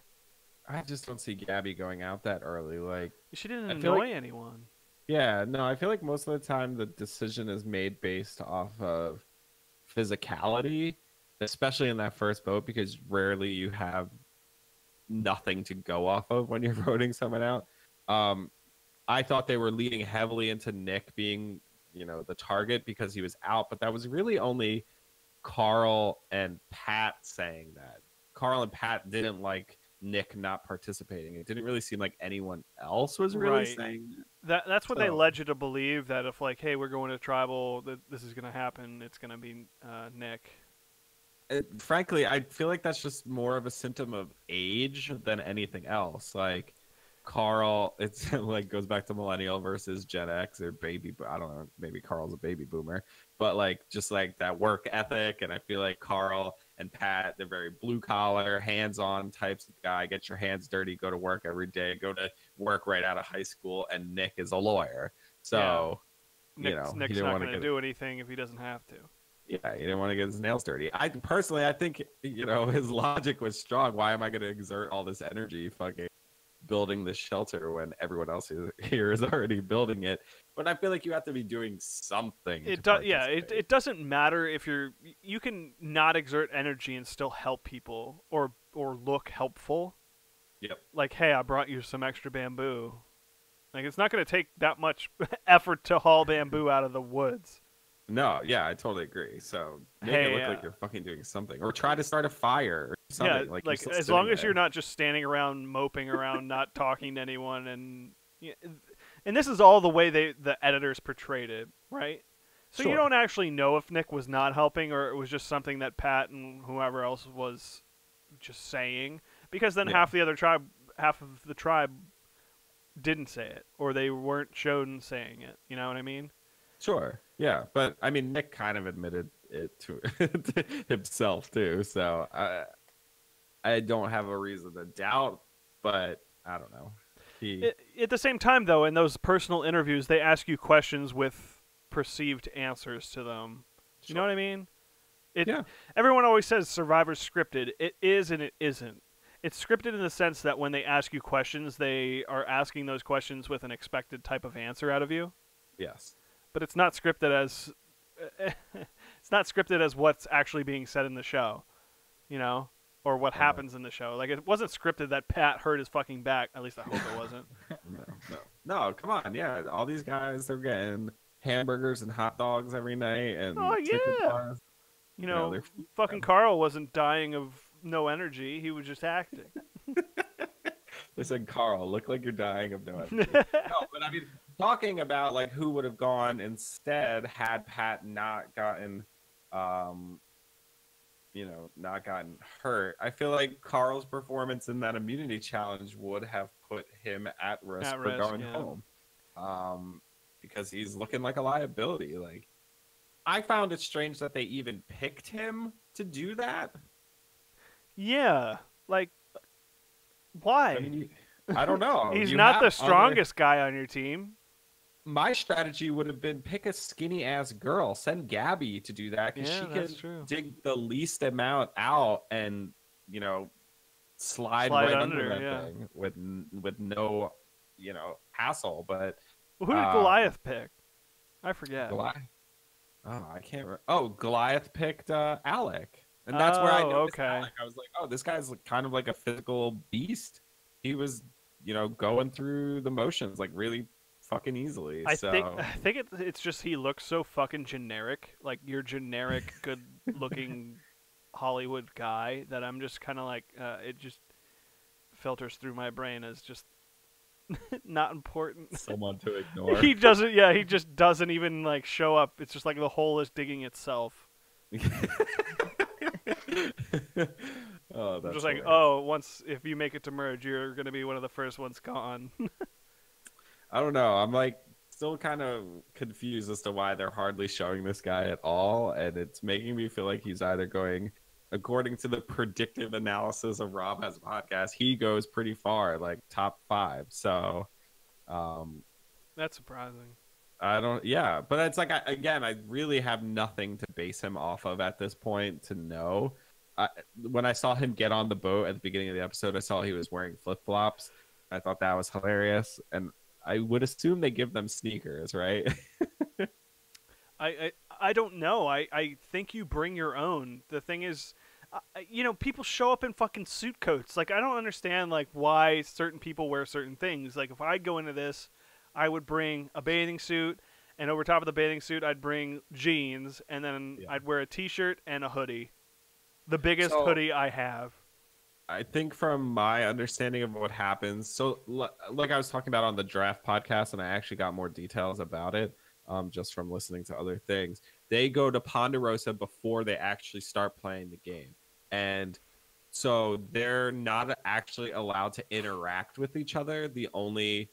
Speaker 2: I just don't see Gabby going out that early. Like,
Speaker 1: she didn't annoy anyone.
Speaker 2: Yeah, no, I feel like most of the time the decision is made based off of physicality, especially in that first vote, because rarely you have nothing to go off of when you're voting someone out. I thought they were leading heavily into Nick being, the target because he was out, but that was really only Carl and Pat saying that. Carl and Pat didn't like Nick not participating. It didn't really seem like anyone else was really saying that.
Speaker 1: That's what they led you to believe, that if like, hey, we're going to tribal, that this is going to happen, it's going to be Nick.
Speaker 2: Frankly, I feel like that's just more of a symptom of age than anything else. Like, Carl, it's like goes back to millennial versus Gen X or I don't know, maybe Carl's a baby boomer, but like just like that work ethic. And I feel like Carl and Pat, they're very blue collar, hands on types of guy. Get your hands dirty, go to work every day, go to work right out of high school. And Nick is a lawyer. So,
Speaker 1: Nick's
Speaker 2: he
Speaker 1: not
Speaker 2: didn't want
Speaker 1: going to
Speaker 2: to
Speaker 1: do anything if he doesn't have to.
Speaker 2: Yeah, he didn't want to get his nails dirty. I personally, I think, his logic was strong. Why am I going to exert all this energy fucking building this shelter when everyone else here is already building it? But I feel like you have to be doing something.
Speaker 1: It doesn't matter if you can not exert energy and still help people or look helpful.
Speaker 2: Yep.
Speaker 1: Like, hey, I brought you some extra bamboo. Like, it's not going to take that much effort to haul bamboo out of the woods.
Speaker 2: No, yeah, I totally agree. So make it look like you're fucking doing something, or try to start a fire or something.
Speaker 1: Yeah, like as long as you're not just standing around moping around, not talking to anyone, and this is all the way the editors portrayed it, right? So you don't actually know if Nick was not helping or it was just something that Pat and whoever else was just saying, because then half of the tribe didn't say it, or they weren't shown saying it. You know what I mean?
Speaker 2: Sure. Yeah, but I mean, Nick kind of admitted it to himself too, so I don't have a reason to doubt, but I don't know.
Speaker 1: At the same time, though, in those personal interviews, they ask you questions with perceived answers to them. Sure. You know what I mean? Everyone always says Survivor's scripted. It is and it isn't. It's scripted in the sense that when they ask you questions, they are asking those questions with an expected type of answer out of you.
Speaker 2: Yes.
Speaker 1: But it's not scripted as what's actually being said in the show, or what happens in the show. Like, it wasn't scripted that Pat hurt his fucking back. At least I hope it wasn't.
Speaker 2: No, come on. Yeah, all these guys, they're getting hamburgers and hot dogs every night and chicken bars.
Speaker 1: Fucking Carl wasn't dying of no energy. He was just acting.
Speaker 2: They said, Carl, look like you're dying of no energy. No, but I mean, talking about like who would have gone instead had Pat not gotten not gotten hurt. I feel like Carl's performance in that immunity challenge would have put him at risk for going home. Because he's looking like a liability. Like, I found it strange that they even picked him to do that.
Speaker 1: Yeah, like, why?
Speaker 2: I mean, I don't know.
Speaker 1: He's not the strongest guy on your team.
Speaker 2: My strategy would have been pick a skinny ass girl, send Gabby to do that because she can dig the least amount out and slide right under that thing with no hassle. But
Speaker 1: who did Goliath pick? I forget.
Speaker 2: Goliath. Oh, I can't remember. Oh, Goliath picked Alec. And that's where I noticed Alec. I was like, oh, this guy's kind of like a physical beast. He was, going through the motions like really fucking easily. I
Speaker 1: think it's just he looks so fucking generic, like your generic good-looking Hollywood guy, that I'm just kind of like, it just filters through my brain as just not important.
Speaker 2: Someone to ignore.
Speaker 1: He doesn't. Yeah, he just doesn't even like show up. It's just like the hole is digging itself.
Speaker 2: Oh, that's
Speaker 1: just
Speaker 2: hilarious.
Speaker 1: Once if you make it to merge, you're gonna be one of the first ones gone.
Speaker 2: I don't know. I'm like still kind of confused as to why they're hardly showing this guy at all, and it's making me feel like he's either going, according to the predictive analysis of Rob Has a Podcast, he goes pretty far, like top 5. So,
Speaker 1: that's surprising.
Speaker 2: But it's like I really have nothing to base him off of at this point to know. When I saw him get on the boat at the beginning of the episode, I saw he was wearing flip-flops. I thought that was hilarious, and I would assume they give them sneakers, right?
Speaker 1: I don't know. I think you bring your own. The thing is, people show up in fucking suit coats. Like, I don't understand like why certain people wear certain things. Like, if I go into this, I would bring a bathing suit, and over top of the bathing suit, I'd bring jeans, and then I'd wear a t-shirt and a hoodie. The biggest hoodie I have.
Speaker 2: I think from my understanding of what happens, so like I was talking about on the draft podcast, and I actually got more details about it just from listening to other things. They go to Ponderosa before they actually start playing the game. And So they're not actually allowed to interact with each other. The only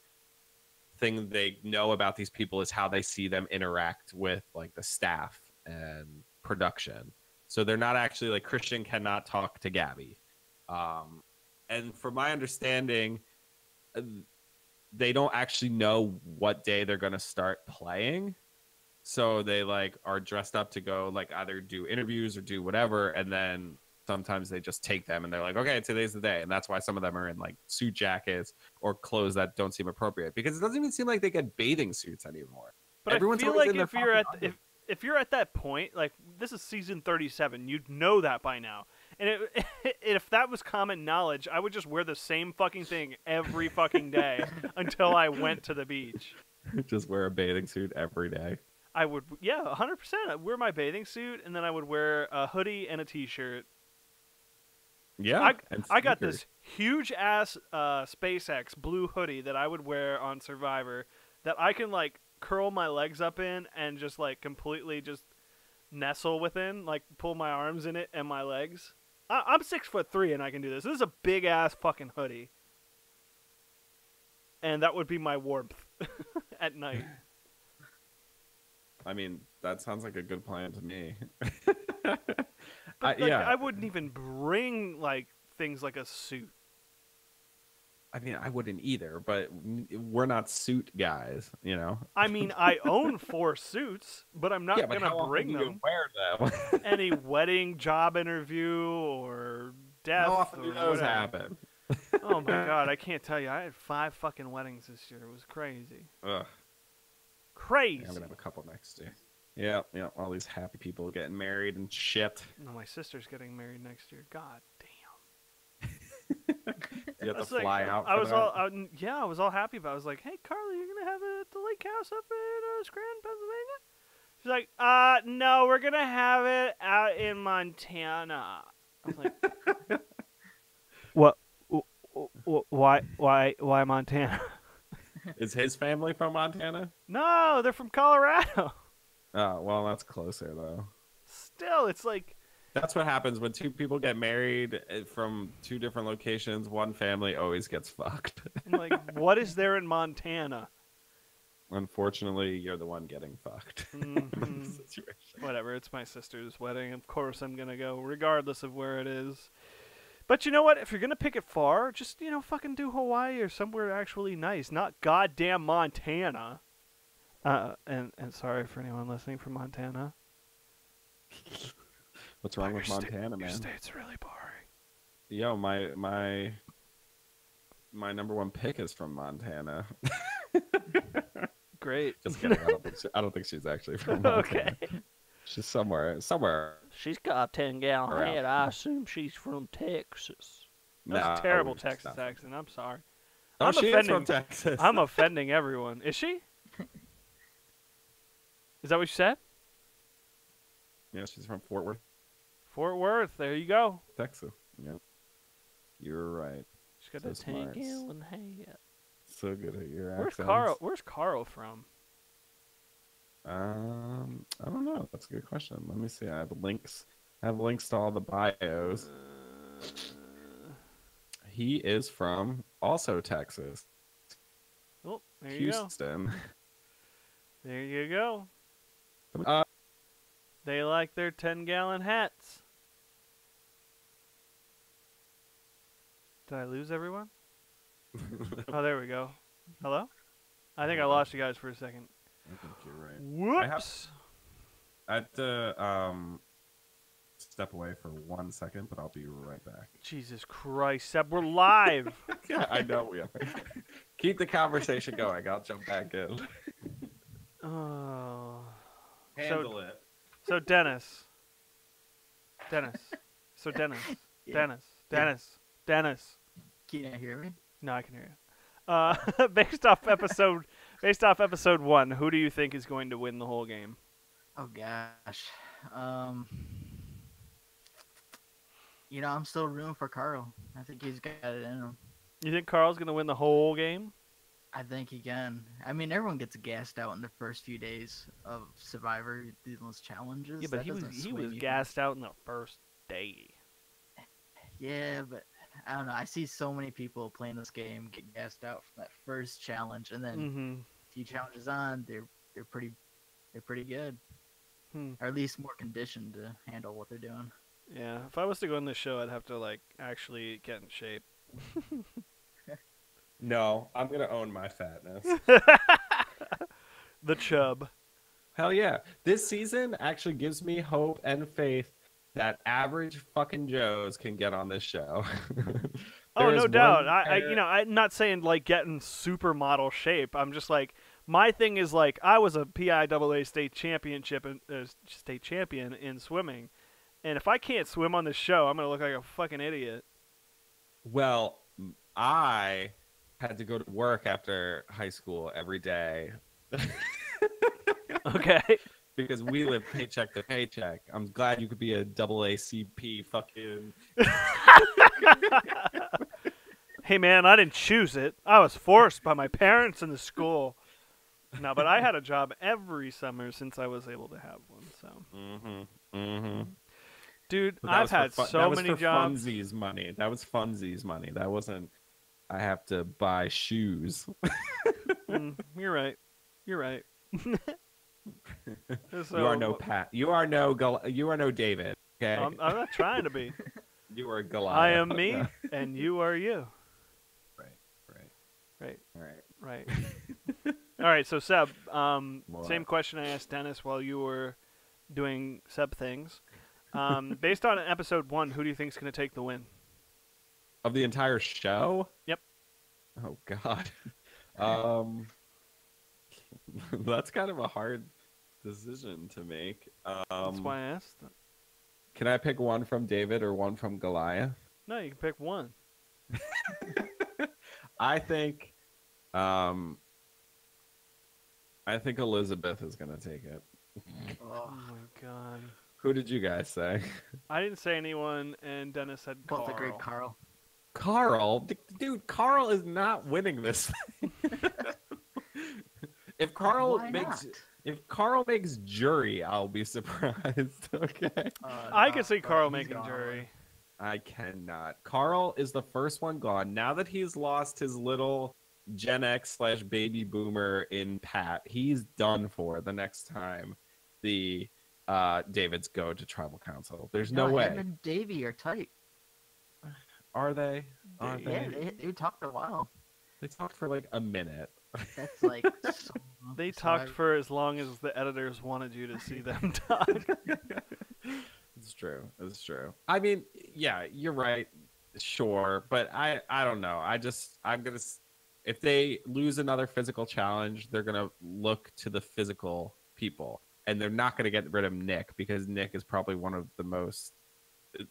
Speaker 2: thing they know about these people is how they see them interact with like the staff and production. So they're not actually like Christian cannot talk to Gabby. And from my understanding, they don't actually know what day they're going to start playing. So they like are dressed up to go like either do interviews or do whatever. And then sometimes they just take them and they're like, okay, today's the day. And that's why some of them are in like suit jackets or clothes that don't seem appropriate, because it doesn't even seem like they get bathing suits anymore.
Speaker 1: But
Speaker 2: Everyone's
Speaker 1: I feel
Speaker 2: always
Speaker 1: like
Speaker 2: in their
Speaker 1: if you're at
Speaker 2: fucking
Speaker 1: if you're at that point, like this is season 37, you'd know that by now. And if that was common knowledge, I would just wear the same fucking thing every fucking day until I went to the beach.
Speaker 2: just wear a bathing suit every day.
Speaker 1: I would, yeah, 100%. I'd wear my bathing suit, and then I would wear a hoodie and a t-shirt.
Speaker 2: Yeah.
Speaker 1: I got this huge ass SpaceX blue hoodie that I would wear on Survivor that I can like curl my legs up in and just like completely just nestle within, like pull my arms in it and my legs. I'm 6'3" and I can do this. This is a big ass fucking hoodie, and that would be my warmth at night.
Speaker 2: I mean, that sounds like a good plan to me.
Speaker 1: But, like,
Speaker 2: yeah.
Speaker 1: I wouldn't even bring like things like a suit.
Speaker 2: I mean, I wouldn't either, but we're not suit guys, you know?
Speaker 1: I mean, I own 4 suits, but I'm not
Speaker 2: Yeah, but
Speaker 1: gonna
Speaker 2: how often
Speaker 1: bring
Speaker 2: do you
Speaker 1: them.
Speaker 2: wear them?
Speaker 1: Any wedding, job interview, or death.
Speaker 2: How often
Speaker 1: or
Speaker 2: do those
Speaker 1: whatever.
Speaker 2: happen?
Speaker 1: Oh my god, I can't tell you. I had 5 fucking weddings this year. It was crazy.
Speaker 2: Ugh.
Speaker 1: Crazy.
Speaker 2: I'm gonna have a couple next year. Yeah, all these happy people getting married and shit.
Speaker 1: No, my sister's getting married next year. God damn.
Speaker 2: You have
Speaker 1: I
Speaker 2: to
Speaker 1: was like-
Speaker 2: fly out.
Speaker 1: I
Speaker 2: for
Speaker 1: was
Speaker 2: that?
Speaker 1: I was all happy about it. I was like, hey, Carly, you're going to have it at the lake house up in Scranton, Pennsylvania? She's like, no, we're going to have it out in Montana. I was like, what? Why Montana?
Speaker 2: Is his family from Montana?
Speaker 1: No, they're from Colorado.
Speaker 2: Oh, well, that's closer though.
Speaker 1: Still, it's like,
Speaker 2: That's what happens when 2 people get married from 2 different locations. One family always gets fucked.
Speaker 1: I'm like, what is there in Montana?
Speaker 2: Unfortunately, you're the one getting fucked. in
Speaker 1: Mhm.
Speaker 2: this situation.
Speaker 1: Whatever, it's my sister's wedding. Of course I'm going to go, regardless of where it is. But you know what? If you're going to pick it far, just, fucking do Hawaii or somewhere actually nice. Not goddamn Montana. And sorry for anyone listening from Montana.
Speaker 2: What's wrong
Speaker 1: But
Speaker 2: with
Speaker 1: your
Speaker 2: Montana,
Speaker 1: Your
Speaker 2: man?
Speaker 1: state's really boring.
Speaker 2: Yo, my number 1 pick is from Montana.
Speaker 1: Great.
Speaker 2: Just kidding. I don't think she's actually from Montana.
Speaker 1: Okay.
Speaker 2: She's somewhere.
Speaker 1: She's got a 10-gallon
Speaker 2: Around.
Speaker 1: head. I assume she's from Texas. That's
Speaker 2: No,
Speaker 1: a terrible
Speaker 2: she's
Speaker 1: Texas
Speaker 2: not.
Speaker 1: accent. I'm sorry.
Speaker 2: Oh,
Speaker 1: I'm
Speaker 2: she is from
Speaker 1: offending-
Speaker 2: Texas.
Speaker 1: I'm offending everyone. Is she? Is that what you said?
Speaker 2: Yeah, she's from Fort Worth,
Speaker 1: Fort Worth. There you go.
Speaker 2: Texas. Yeah, you're right.
Speaker 1: She's got
Speaker 2: So
Speaker 1: a
Speaker 2: smart.
Speaker 1: 10-gallon head.
Speaker 2: So good at your
Speaker 1: Where's
Speaker 2: accents.
Speaker 1: Carl? Where's Carl from?
Speaker 2: I don't know. That's a good question. Let me see. I have links. To all the bios. He is from also Texas,
Speaker 1: Oh, there you go.
Speaker 2: Houston.
Speaker 1: There you go.
Speaker 2: Uh,
Speaker 1: They like their 10-gallon hats. Did I lose everyone? Oh, there we go. Hello? I think I lost you guys for a second.
Speaker 2: I think you're right.
Speaker 1: Whoops.
Speaker 2: I have to step away for 1 second, but I'll be right back.
Speaker 1: Jesus Christ, Seb, we're live.
Speaker 2: Yeah, I know we are. Keep the conversation going. I'll jump back in.
Speaker 1: Oh.
Speaker 2: Handle it.
Speaker 1: So Dennis. So Dennis.
Speaker 3: Yeah.
Speaker 1: Dennis.
Speaker 3: Can you hear me?
Speaker 1: No, I can hear you. Based off episode 1, who do you think is going to win the whole game?
Speaker 3: Oh gosh. I'm still rooting for Carl. I think he's got it in him.
Speaker 1: You think Carl's going to win the whole game?
Speaker 3: I think he can. I mean, everyone gets gassed out in the first few days of Survivor, those challenges.
Speaker 1: Yeah, but
Speaker 3: That
Speaker 1: he
Speaker 3: doesn't
Speaker 1: was
Speaker 3: sway me.
Speaker 1: gassed out in the first day.
Speaker 3: Yeah, but I don't know. I see so many people playing this game get gassed out from that first challenge, and then
Speaker 1: Mm-hmm.
Speaker 3: a few challenges on, they're pretty good,
Speaker 1: Hmm.
Speaker 3: or at least more conditioned to handle what they're doing.
Speaker 1: Yeah. If I was to go on this show, I'd have to like actually get in shape.
Speaker 2: No, I'm gonna own my fatness.
Speaker 1: The chub.
Speaker 2: Hell yeah. This season actually gives me hope and faith that average fucking Joes can get on this show.
Speaker 1: Oh,
Speaker 2: There is
Speaker 1: no doubt.
Speaker 2: one pair-
Speaker 1: I'm not saying like get in supermodel shape. I'm just like, my thing is like, I was a PIAA state champion in swimming, and if I can't swim on this show, I'm gonna look like a fucking idiot.
Speaker 2: Well, I had to go to work after high school every day
Speaker 1: Okay.
Speaker 2: because we live paycheck to paycheck. I'm glad you could be a AACP fucking.
Speaker 1: Hey man, I didn't choose it. I was forced by my parents and the school. No, but I had a job every summer since I was able to have one. So, dude,
Speaker 2: But that
Speaker 1: I've
Speaker 2: was for
Speaker 1: had
Speaker 2: fun-
Speaker 1: so
Speaker 2: that was
Speaker 1: many
Speaker 2: for
Speaker 1: jobs.
Speaker 2: funsies money. That was funsies money. That wasn't. I have to buy shoes.
Speaker 1: You're right. You're right. So,
Speaker 2: You are no Pat. You are no David. Okay.
Speaker 1: I'm not trying to be.
Speaker 2: You are Goliath.
Speaker 1: I am me, and you are you.
Speaker 2: Right.
Speaker 1: Right.
Speaker 2: All right.
Speaker 1: Right. All right. So Seb,
Speaker 2: What?
Speaker 1: same question I asked Dennis while you were doing Seb things. Based on episode 1, who do you think is going to take the win?
Speaker 2: Of the entire show?
Speaker 1: Yep.
Speaker 2: Oh God. That's kind of a hard decision to make.
Speaker 1: That's why I asked.
Speaker 2: Can I pick one from David or one from Goliath?
Speaker 1: No, you can pick one.
Speaker 2: I think Elizabeth is gonna take it.
Speaker 1: Oh
Speaker 3: Oh,
Speaker 1: my god.
Speaker 2: Who did you guys say?
Speaker 1: I didn't say anyone, and Dennis said
Speaker 3: both
Speaker 1: Carl.
Speaker 3: the great Carl.
Speaker 2: Carl, dude, Carl is not winning this thing. If Carl
Speaker 3: Why
Speaker 2: makes
Speaker 3: not?
Speaker 2: if Carl makes jury, I'll be surprised. Okay.
Speaker 1: I can see
Speaker 3: but
Speaker 1: Carl
Speaker 3: he's
Speaker 1: making
Speaker 3: gone
Speaker 1: jury.
Speaker 3: away.
Speaker 2: I cannot. Carl is the first one gone. Now that he's lost his little Gen X/baby boomer in Pat, he's done for the next time the Davids go to tribal council. There's no
Speaker 3: Him
Speaker 2: way.
Speaker 3: and Davey are tight.
Speaker 2: Are they? Are
Speaker 3: Yeah,
Speaker 2: they?
Speaker 3: they talked a while.
Speaker 2: They talked for like a minute.
Speaker 3: That's like so long.
Speaker 1: They
Speaker 3: So
Speaker 1: talked
Speaker 3: I-
Speaker 1: for as long as the editors wanted you to see them talk.
Speaker 2: It's true. It's true. I mean, yeah, you're right. Sure, but I don't know. If they lose another physical challenge, they're gonna look to the physical people, and they're not gonna get rid of Nick because Nick is probably one of the most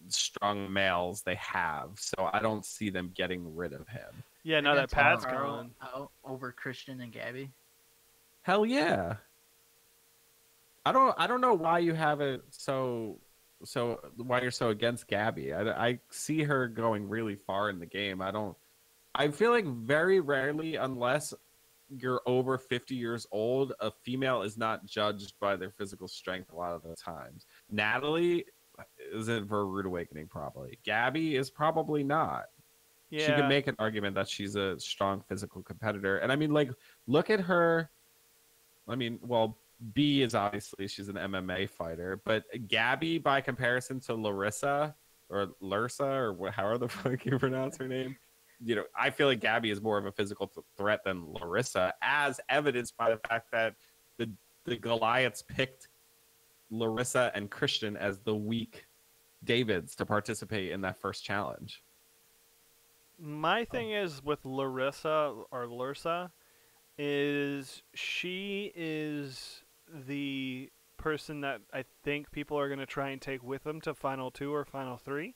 Speaker 2: strong males they have. So I don't see them getting rid of him.
Speaker 1: Yeah, now
Speaker 3: They're
Speaker 1: that
Speaker 3: gonna
Speaker 1: Pat's
Speaker 3: take Carl
Speaker 1: gone.
Speaker 3: out over Christian and Gabby.
Speaker 2: Hell yeah. I don't know why you have it so why you're so against Gabby. I see her going really far in the game. I feel like very rarely, unless you're over 50 years old, a female is not judged by their physical strength a lot of the times. Natalie is in for a rude awakening, probably. Gabby is probably not.
Speaker 1: Yeah.
Speaker 2: She can make an argument that she's a strong physical competitor. And I mean, like, look at her. I mean, well, B is obviously she's an MMA fighter, but Gabby, by comparison to Larissa or Lursa or however the fuck you pronounce her name, you know, I feel like Gabby is more of a physical threat than Larissa, as evidenced by the fact that the Goliaths picked Larissa and Christian as the weak Davids to participate in that first challenge.
Speaker 1: My thing is with Larissa or Lursa is she is the person that I think people are going to try and take with them to Final 2 or Final 3.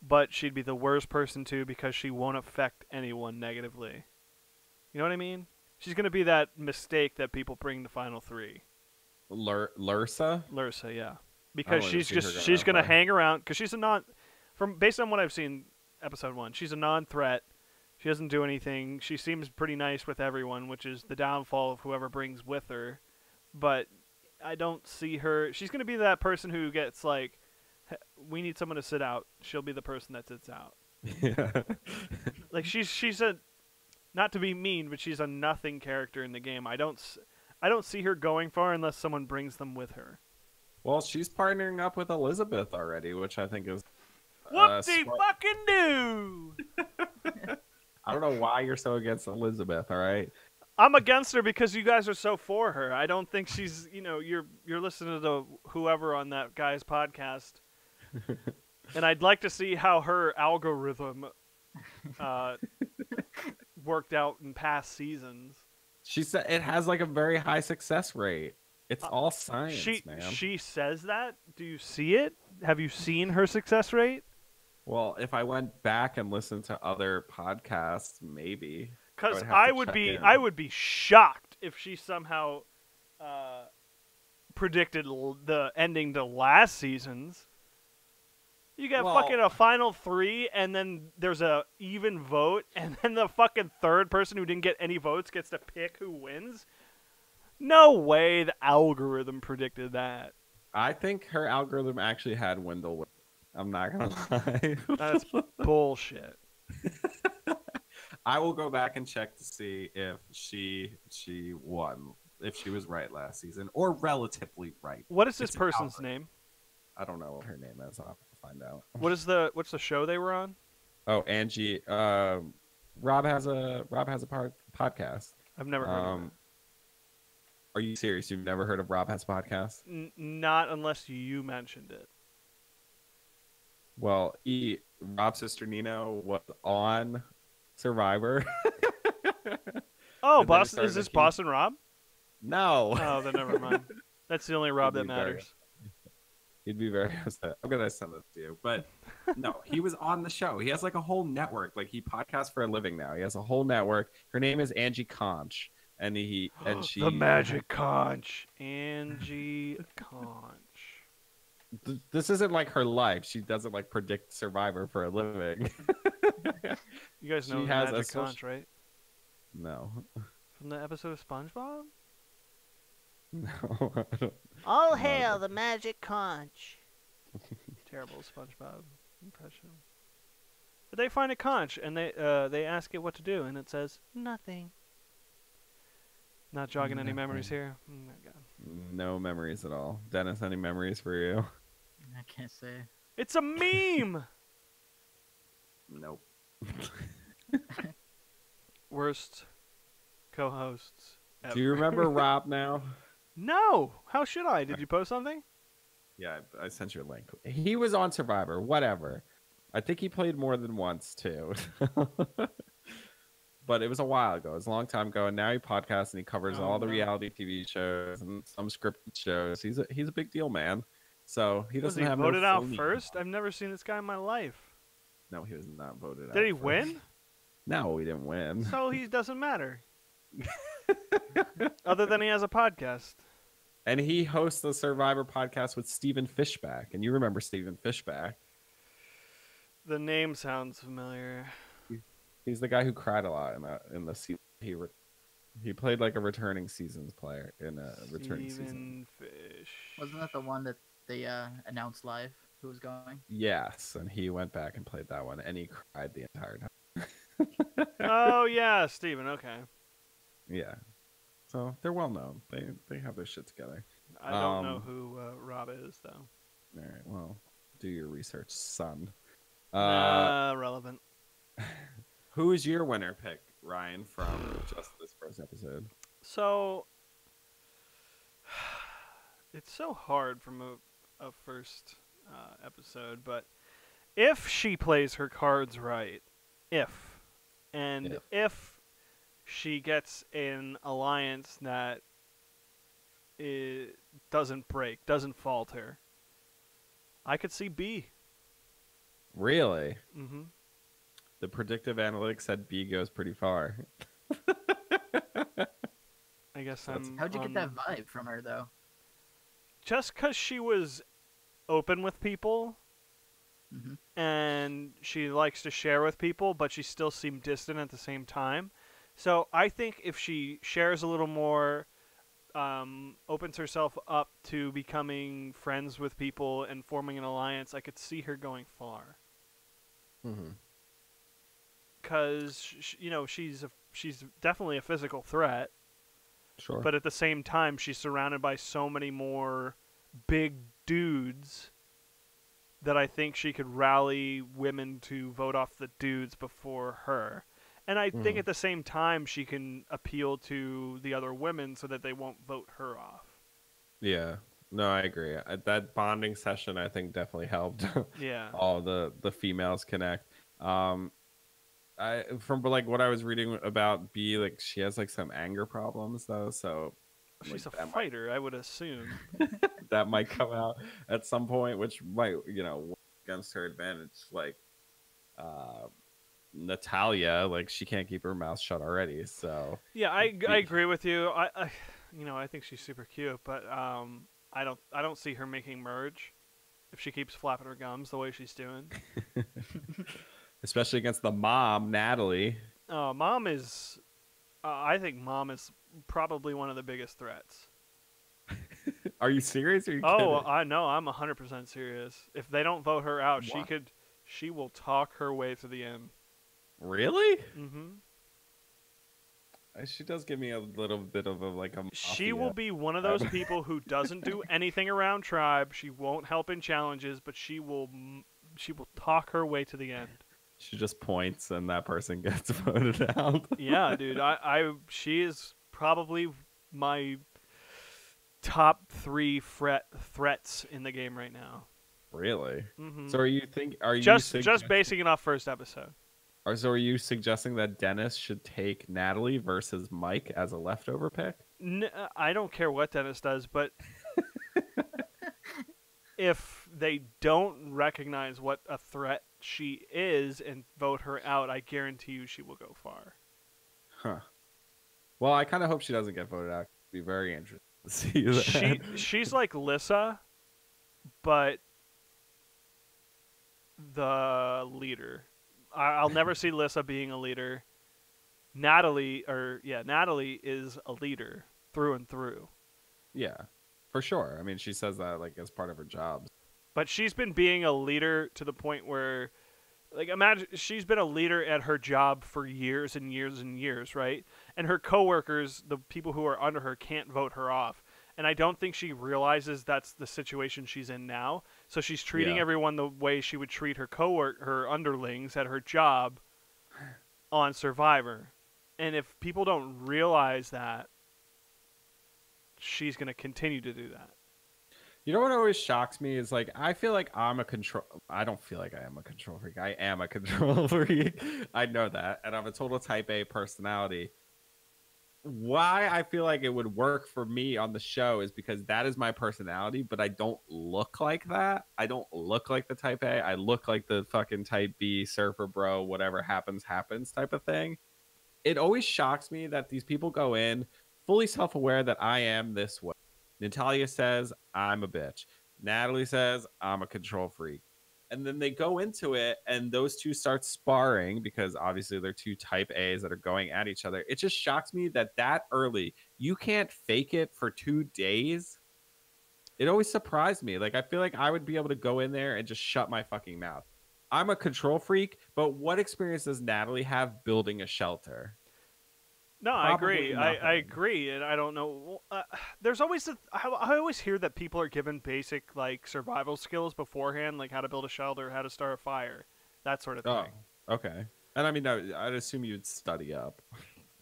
Speaker 1: But she'd be the worst person to because she won't affect anyone negatively. You know what I mean? She's going to be that mistake that people bring to Final 3.
Speaker 2: Lursa?
Speaker 1: Lursa, yeah. Because
Speaker 2: wanna see her go
Speaker 1: she's
Speaker 2: that
Speaker 1: going to
Speaker 2: far.
Speaker 1: hang around because she's a non based on what I've seen episode 1, she's a non-threat. She doesn't do anything. She seems pretty nice with everyone, which is the downfall of whoever brings with her. But I don't see her. She's going to be that person who gets like, We need someone to sit out. She'll be the person that sits out.
Speaker 2: Yeah.
Speaker 1: Like she's a, not to be mean, but she's a nothing character in the game. I don't see her going far unless someone brings them with her.
Speaker 2: Well, she's partnering up with Elizabeth already, which I think is
Speaker 1: Whoop-de
Speaker 2: smart.
Speaker 1: fucking do.
Speaker 2: I don't know why you're so against Elizabeth. All right.
Speaker 1: I'm against her because you guys are so for her. I don't think she's, you're listening to whoever on that guy's podcast. And I'd like to see how her algorithm worked out in past seasons.
Speaker 2: She said it has like a very high success rate. It's all science, man.
Speaker 1: She says that. Do you see it? Have you seen her success rate?
Speaker 2: Well, if I went back and listened to other podcasts, maybe.
Speaker 1: Because
Speaker 2: I
Speaker 1: I would be shocked if she somehow predicted the ending to last season's. You get fucking a final 3, and then there's a even vote, and then the fucking third person who didn't get any votes gets to pick who wins. No way the algorithm predicted that.
Speaker 2: I think her algorithm actually had Wendell. I'm not gonna lie.
Speaker 1: That's bullshit.
Speaker 2: I will go back and check to see if she won, if she was right last season, or relatively right.
Speaker 1: What is this person's name?
Speaker 2: I don't know what her name is. I'll have to find out.
Speaker 1: What's the show they were on?
Speaker 2: Oh, Angie. Rob has a podcast.
Speaker 1: I've never heard of it.
Speaker 2: Are you serious? You've never heard of Rob Has a Podcast?
Speaker 1: Not unless you mentioned it.
Speaker 2: Well, Rob's sister Nino was on Survivor.
Speaker 1: Oh, Boston! Is this Boston Rob?
Speaker 2: No.
Speaker 1: Oh, then never mind. That's the only Rob that matters.
Speaker 2: He'd be very upset. I'm gonna send this to you, but no, he was on the show. He has like a whole network. Like he podcasts for a living now. He has a whole network. Her name is Angie Conch, and she
Speaker 1: the magic conch, Angie Conch.
Speaker 2: This isn't like her life. She doesn't like predict Survivor for a living.
Speaker 1: You guys know the magic conch, right?
Speaker 2: No.
Speaker 1: From the episode of SpongeBob?
Speaker 2: No.
Speaker 4: All hail the magic conch.
Speaker 1: Terrible SpongeBob impression. But they find a conch and they ask it what to do, and it says nothing. Not jogging any memories here. Oh my god.
Speaker 2: No memories at all. Dennis, any memories for you?
Speaker 3: I can't say.
Speaker 1: It's a meme.
Speaker 2: Nope.
Speaker 1: Worst co-hosts ever.
Speaker 2: Do you remember Rob now?
Speaker 1: No. How should I? Did you post something?
Speaker 2: Yeah, I sent you a link. He was on Survivor, whatever. I think he played more than once, too. But it was a while ago. It was a long time ago, and now he podcasts and he covers all the reality TV shows and some scripted shows. He's a big deal, man. So he doesn't have
Speaker 1: voted out
Speaker 2: phony.
Speaker 1: first? I've never seen this guy in my life.
Speaker 2: No, he was not voted out.
Speaker 1: Did he
Speaker 2: first.
Speaker 1: win?
Speaker 2: No, he didn't win.
Speaker 1: So he doesn't matter. Other than he has a podcast.
Speaker 2: And he hosts the Survivor podcast with Stephen Fishback, and you remember Stephen Fishback?
Speaker 1: The name sounds familiar.
Speaker 2: He's the guy who cried a lot in the season. He played like a returning seasons player in a returning season.
Speaker 1: Fish.
Speaker 3: Wasn't that the one that they announced live who was going?
Speaker 2: Yes, and he went back and played that one, and he cried the entire time.
Speaker 1: Oh yeah, Steven. Okay.
Speaker 2: Yeah, so they're well known. They have their shit together.
Speaker 1: I don't know who Rob is though.
Speaker 2: All right, well, do your research, son.
Speaker 1: Relevant.
Speaker 2: Who is your winner pick, Ryan, from just this first episode?
Speaker 1: So it's so hard from a first episode, but if she plays her cards right, if she gets an alliance that doesn't break, doesn't falter, I could see B.
Speaker 2: Really?
Speaker 1: Mm-hmm.
Speaker 2: The predictive analytics said B goes pretty far.
Speaker 1: I guess
Speaker 3: How'd you get that vibe from her, though?
Speaker 1: Just because she was open with people,
Speaker 3: Mm-hmm.
Speaker 1: and she likes to share with people, but she still seemed distant at the same time. So I think if she shares a little more, opens herself up to becoming friends with people and forming an alliance, I could see her going far.
Speaker 2: Mm-hmm.
Speaker 1: Because she's definitely a physical threat,
Speaker 2: Sure.
Speaker 1: but at the same time, she's surrounded by so many more big dudes that I think she could rally women to vote off the dudes before her. And I think at the same time, she can appeal to the other women so that they won't vote her off.
Speaker 2: Yeah. No, I agree. That bonding session, I think, definitely helped
Speaker 1: Yeah.
Speaker 2: all the females connect. I from like what I was reading about B, like she has like some anger problems though, so
Speaker 1: She's
Speaker 2: like,
Speaker 1: a fighter, I would assume.
Speaker 2: that might come out at some point, which might work against her advantage. Like Natalia, like she can't keep her mouth shut already. So
Speaker 1: Yeah, I agree with you. I think she's super cute, but I don't see her making merge if she keeps flapping her gums the way she's doing.
Speaker 2: especially against the mom, Natalie.
Speaker 1: Mom is, I think Mom is probably one of the biggest threats.
Speaker 2: Are you serious? Or are you
Speaker 1: Oh,
Speaker 2: kidding?
Speaker 1: I know. I'm 100% serious. If they don't vote her out,
Speaker 2: What?
Speaker 1: she will talk her way to the end.
Speaker 2: Really?
Speaker 1: Mm-hmm.
Speaker 2: She does give me a little bit of a
Speaker 1: She
Speaker 2: mafia.
Speaker 1: will be one of those people who doesn't do anything around tribe. She won't help in challenges, but she will talk her way to the end.
Speaker 2: She just points and that person gets voted out.
Speaker 1: Yeah, dude. She is probably my top 3 threats in the game right now.
Speaker 2: Really?
Speaker 1: Mm-hmm.
Speaker 2: So are you
Speaker 1: just basing it off first episode?
Speaker 2: So are you suggesting that Dennis should take Natalie versus Mike as a leftover pick?
Speaker 1: I don't care what Dennis does, but if they don't recognize what a threat she is and vote her out, I guarantee you she will go far.
Speaker 2: Huh. Well, I kind of hope she doesn't get voted out. It'd be very interesting to see that.
Speaker 1: She's like Lissa, but the leader. I'll never see Lissa being a leader. Natalie is a leader through and through.
Speaker 2: Yeah, for sure. I mean, she says that like as part of her job.
Speaker 1: But she's been being a leader to the point where, like, imagine she's been a leader at her job for years and years and years, right? And her coworkers, the people who are under her, can't vote her off. And I don't think she realizes that's the situation she's in now. So she's treating everyone the way she would treat her underlings at her job on Survivor. And if people don't realize that, she's going to continue to do that.
Speaker 2: You know what always shocks me is like I feel like I don't feel like I am a control freak. I am a control freak. I know that, and I'm a total type A personality. Why I feel like it would work for me on the show is because that is my personality, but I don't look like that. I don't look like the type A. I look like the fucking type B surfer bro, whatever happens type of thing. It always shocks me that these people go in fully self-aware that I am this way. Natalia says I'm a bitch. Natalie says I'm a control freak. And then they go into it and those two start sparring because obviously they're two type A's that are going at each other. It just shocks me that early you can't fake it for 2 days. It always surprised me. Like I feel like I would be able to go in there and just shut my fucking mouth. I'm a control freak, but what experience does Natalie have building a shelter?
Speaker 1: No,
Speaker 2: Probably
Speaker 1: I agree, and I don't know. There's always I always hear that people are given basic like survival skills beforehand, like how to build a shelter, how to start a fire, that sort of thing.
Speaker 2: Oh, okay. And I mean, I'd assume you'd study up.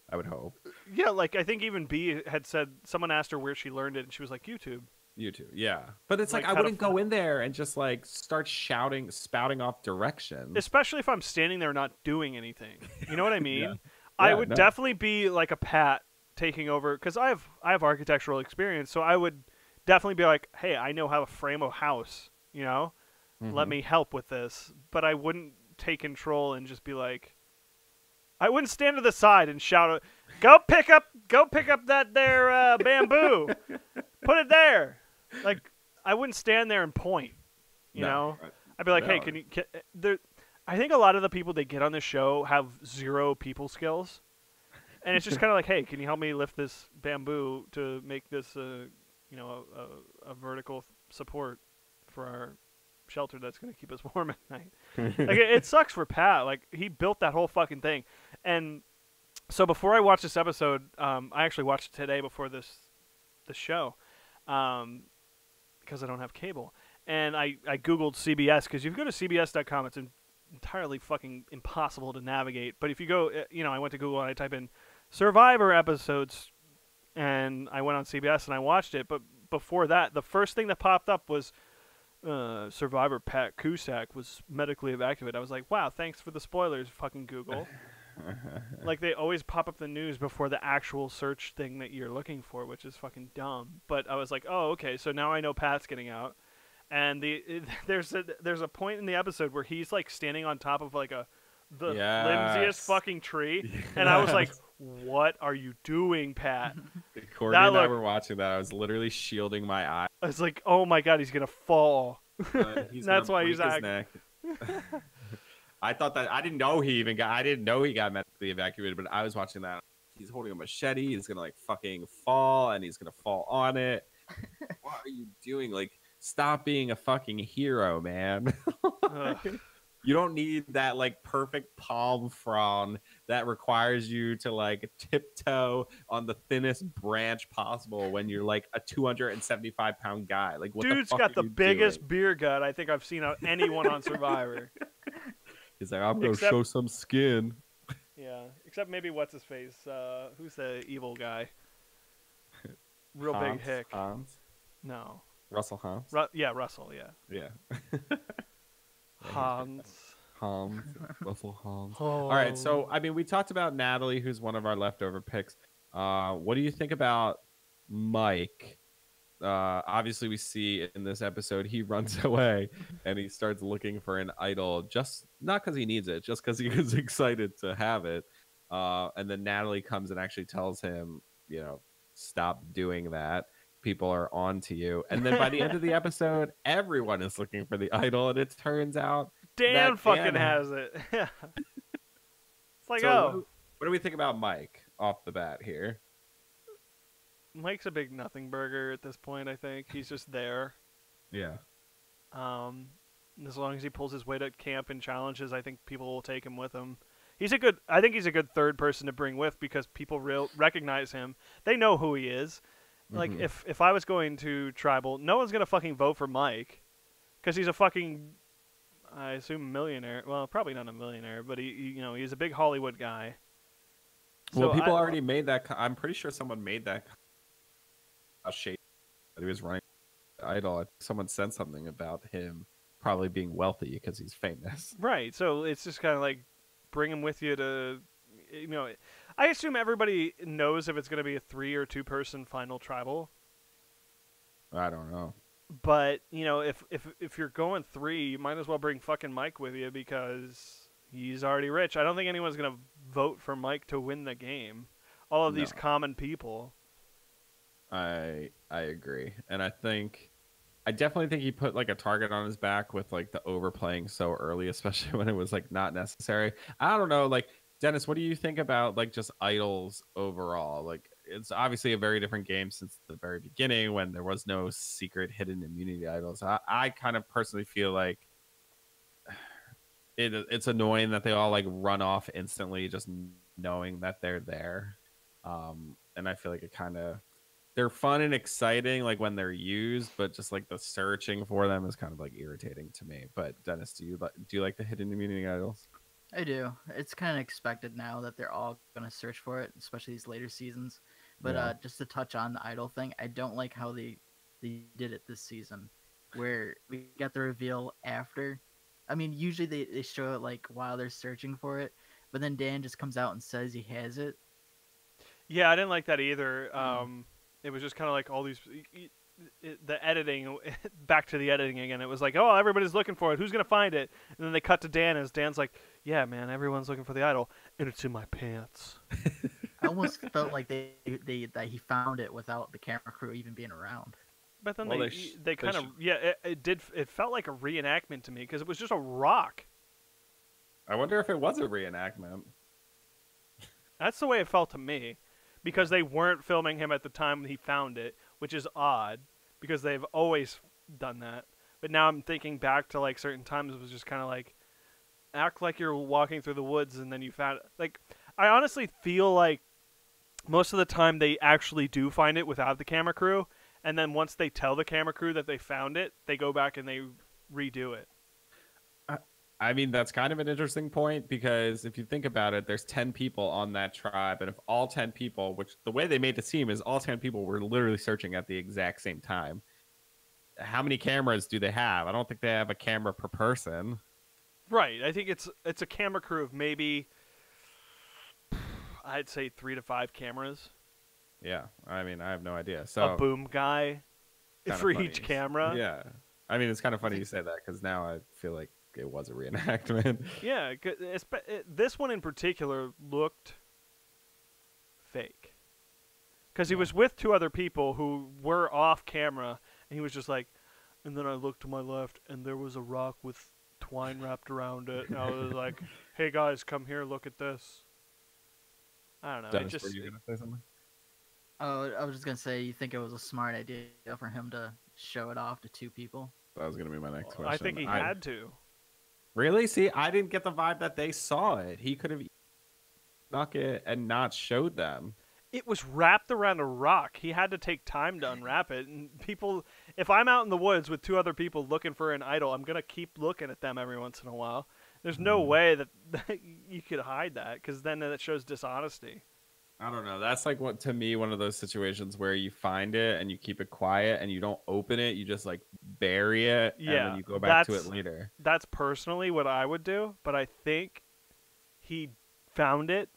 Speaker 2: I would hope.
Speaker 1: Yeah, like I think even B had said someone asked her where she learned it, and she was like YouTube.
Speaker 2: YouTube, yeah. But it's like I
Speaker 1: how to
Speaker 2: wouldn't go in there and just like start spouting off directions.
Speaker 1: Especially if I'm standing there not doing anything. You know what I mean?
Speaker 2: Yeah.
Speaker 1: I
Speaker 2: Yeah,
Speaker 1: would
Speaker 2: no.
Speaker 1: definitely be like a Pat taking over because I have architectural experience, so I would definitely be like, hey, I know how to frame a house. You know, let me help with this. But I wouldn't take control and just be like, I wouldn't stand to the side and shout, go pick up that there bamboo, put it there. Like I wouldn't stand there and point. You know, I'd be like, hey, I think a lot of the people they get on the show have 0 people skills. And it's just kind of like, hey, can you help me lift this bamboo to make this, a vertical support for our shelter that's going to keep us warm at night. Like it sucks for Pat. Like he built that whole fucking thing. And so before I watched this episode, I actually watched it today before the show, because I don't have cable. And I googled CBS, because if you go to CBS.com, it's entirely fucking impossible to navigate. But if you go, I went to Google and I type in Survivor episodes, and I went on CBS and I watched it. But before that, the first thing that popped up was Survivor Pat Cusack was medically evacuated. I was like, wow, thanks for the spoilers, fucking Google. Like, they always pop up the news before the actual search thing that you're looking for, which is fucking dumb. But I was like, oh, okay, so now I know Pat's getting out. And there's a point in the episode where he's like standing on top of like the flimsiest fucking tree, and I was like, what are you doing, Pat?
Speaker 2: Courtney and I were watching that. I was literally shielding my eye.
Speaker 1: I was like, oh my god, he's gonna fall. That's why he's
Speaker 2: neck. I thought that I didn't know he got medically evacuated, but I was watching that. He's holding a machete. He's gonna like fucking fall, and he's gonna fall on it. What are you doing? Like, stop being a fucking hero, man. You don't need that like perfect palm frond that requires you to like tiptoe on the thinnest branch possible when you're like a 275-pound guy. Like, what
Speaker 1: dude's
Speaker 2: the fuck
Speaker 1: got the
Speaker 2: you
Speaker 1: biggest
Speaker 2: doing?
Speaker 1: beer gut I think I've seen out anyone on Survivor.
Speaker 2: He's like, I'm gonna show some skin.
Speaker 1: Yeah, except maybe what's his face? Who's the evil guy? Real big hick.
Speaker 2: Hans?
Speaker 1: No.
Speaker 2: Russell Hans?
Speaker 1: Yeah, Russell. Yeah.
Speaker 2: Yeah.
Speaker 1: Hans.
Speaker 2: Russell Hans. All right, so I mean, we talked about Natalie, who's one of our leftover picks. What do you think about Mike? Obviously, we see in this episode he runs away and he starts looking for an idol, just not because he needs it, just because he was excited to have it. And then Natalie comes and actually tells him, stop doing that. People are on to you. And then by the end of the episode, everyone is looking for the idol, and it turns out
Speaker 1: Dan fucking has it. Yeah. It's like,
Speaker 2: so what do we think about Mike off the bat here?
Speaker 1: Mike's a big nothing burger at this point, I think. He's just there.
Speaker 2: Yeah.
Speaker 1: As long as he pulls his weight at camp and challenges, I think people will take him with him. I think he's a good third person to bring with, because people recognize him. They know who he is. Like, if I was going to Tribal, no one's going to fucking vote for Mike, because he's a fucking, I assume, millionaire. Well, probably not a millionaire, but he's a big Hollywood guy.
Speaker 2: Well, people already made that. I'm pretty sure someone made that a shape that he was running idol. I think someone said something about him probably being wealthy because he's famous.
Speaker 1: Right. So it's just kind of like, bring him with you to, I assume everybody knows if it's going to be a 3 or 2 person final Tribal.
Speaker 2: I don't know.
Speaker 1: But, if you're going 3, you might as well bring fucking Mike with you, because he's already rich. I don't think anyone's going to vote for Mike to win the game. All of these common people.
Speaker 2: I agree. And I definitely think he put like a target on his back with like the overplaying so early, especially when it was like not necessary. I don't know, like, Dennis, what do you think about like just idols overall? Like, it's obviously a very different game since the very beginning when there was no secret hidden immunity idols. I kind of personally feel like it's annoying that they all like run off instantly just knowing that they're there. And I feel like they're fun and exciting like when they're used, but just like the searching for them is kind of like irritating to me. But Dennis, do you like the hidden immunity idols?
Speaker 3: I do. It's kind of expected now that they're all going to search for it, especially these later seasons. But just to touch on the idol thing, I don't like how they did it this season, where we got the reveal after. I mean, usually they show it like while they're searching for it, but then Dan just comes out and says he has it.
Speaker 1: Yeah, I didn't like that either. It was just kind of like all these... the editing, back to the editing again. It was like, oh, everybody's looking for it. Who's going to find it? And then they cut to Dan, as Dan's like, yeah, man, everyone's looking for the idol, and it's in my pants.
Speaker 3: I almost felt like that he found it without the camera crew even being around.
Speaker 1: But then they kind of, it felt like a reenactment to me, because it was just a rock.
Speaker 2: I wonder if it was a reenactment.
Speaker 1: That's the way it felt to me, because they weren't filming him at the time he found it, which is odd because they've always done that. But now I'm thinking back to like certain times it was just kind of like act like you're walking through the woods and then you found like I honestly feel like most of the time they actually do find it without the camera crew, and then once they tell the camera crew that they found it, they go back and they redo it.
Speaker 2: I mean, that's kind of an interesting point because if you think about it, there's 10 people on that tribe. And if all 10 people, which the way they made it seem is all 10 people were literally searching at the exact same time. How many cameras do they have? I don't think they have a camera per person.
Speaker 1: Right. I think it's a camera crew of maybe I'd say 3 to 5 cameras.
Speaker 2: Yeah. I mean, I have no idea. So
Speaker 1: A boom guy for each camera.
Speaker 2: Yeah. I mean, it's kind of funny you say that because now I feel like it was a reenactment.
Speaker 1: Yeah, this one in particular looked fake. Because he was with 2 other people who were off camera, and he was just like, and then I looked to my left, and there was a rock with twine wrapped around it, and I was like, hey guys, come here, look at this. I don't know.
Speaker 2: Dennis, were you going to say something?
Speaker 3: Oh, I was just gonna say, you think it was a smart idea for him to show it off to 2 people?
Speaker 2: That was going to be my next question.
Speaker 1: I think he had to.
Speaker 2: Really? See, I didn't get the vibe that they saw it. He could have snuck it and not showed them.
Speaker 1: It was wrapped around a rock. He had to take time to unwrap it. And people, if I'm out in the woods with 2 other people looking for an idol, I'm going to keep looking at them every once in a while. There's no way that you could hide that, because then that shows dishonesty.
Speaker 2: I don't know. That's like what to me one of those situations where you find it and you keep it quiet and you don't open it. You just like bury it and then you go back to it later.
Speaker 1: That's personally what I would do, but I think he found it.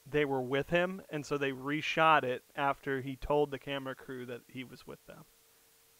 Speaker 1: They were with him, and so they reshot it after he told the camera crew that he was with them.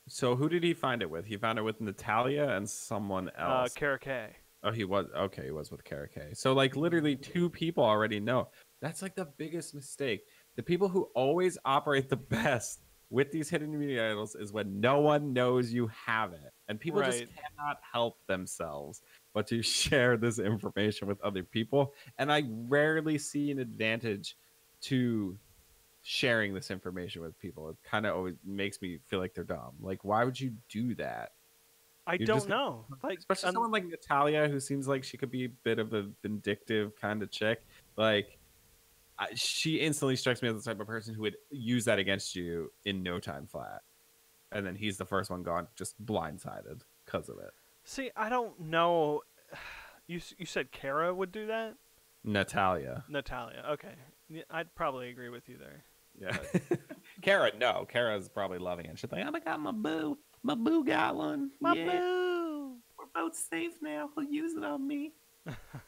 Speaker 2: So who did he find it with? He found it with Natalia and someone else.
Speaker 1: Kara K.
Speaker 2: Oh, he was okay. He was with Kara K. So like literally 2 people already know. That's like the biggest mistake. The people who always operate the best with these hidden immunity idols is when no one knows you have it, and people just cannot help themselves but to share this information with other people. And I rarely see an advantage to sharing this information with people. It kind of always makes me feel like they're dumb. Like, why would you do that?
Speaker 1: I don't know. Like,
Speaker 2: especially someone like Natalia, who seems like she could be a bit of a vindictive kind of chick. Like, she instantly strikes me as the type of person who would use that against you in no time flat. And then he's the first one gone, just blindsided because of it.
Speaker 1: See, I don't know. You said Kara would do that?
Speaker 2: Natalia.
Speaker 1: Okay. Yeah, I'd probably agree with you there.
Speaker 2: Yeah. Kara, no. Kara's probably loving it. She's like, oh my God, my boo. My boo got one.
Speaker 1: My boo.
Speaker 2: We're both safe now. He'll use it on me.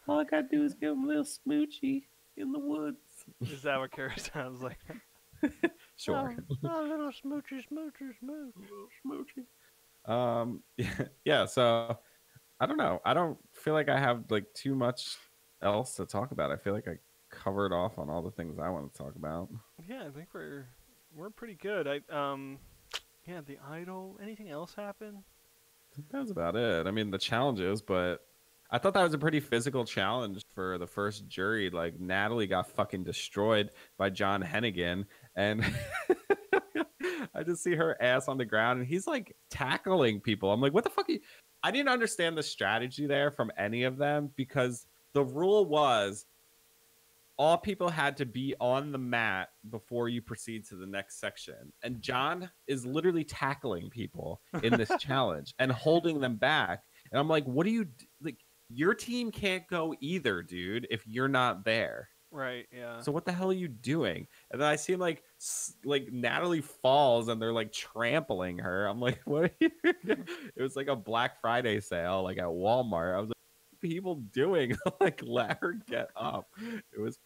Speaker 2: All I gotta do is give him a little smoochy in the woods.
Speaker 1: Is that what Kara sounds like?
Speaker 2: Sure.
Speaker 1: Oh, little smoochy, smoochy,
Speaker 2: smoochy. Yeah, so I don't know. I don't feel like I have like too much else to talk about. I feel like I covered off on all the things I want to talk about.
Speaker 1: Yeah, I think we're pretty good. Yeah, the idol. Anything else happen?
Speaker 2: I think that's about it. I mean, the challenges, but I thought that was a pretty physical challenge for the first jury. Like, Natalie got fucking destroyed by John Hennigan, and I just see her ass on the ground, and he's like tackling people. I'm like, what the fuck? I didn't understand the strategy there from any of them, because the rule was all people had to be on the mat before you proceed to the next section. And John is literally tackling people in this challenge and holding them back. And I'm like, what do you like? Your team can't go either, dude, if you're not there.
Speaker 1: Right, yeah.
Speaker 2: So what the hell are you doing? And then I see like Natalie falls and they're like trampling her. I'm like, what are you? It was like a Black Friday sale, like at Walmart. I was like, what are people doing? Like, let her get up. It was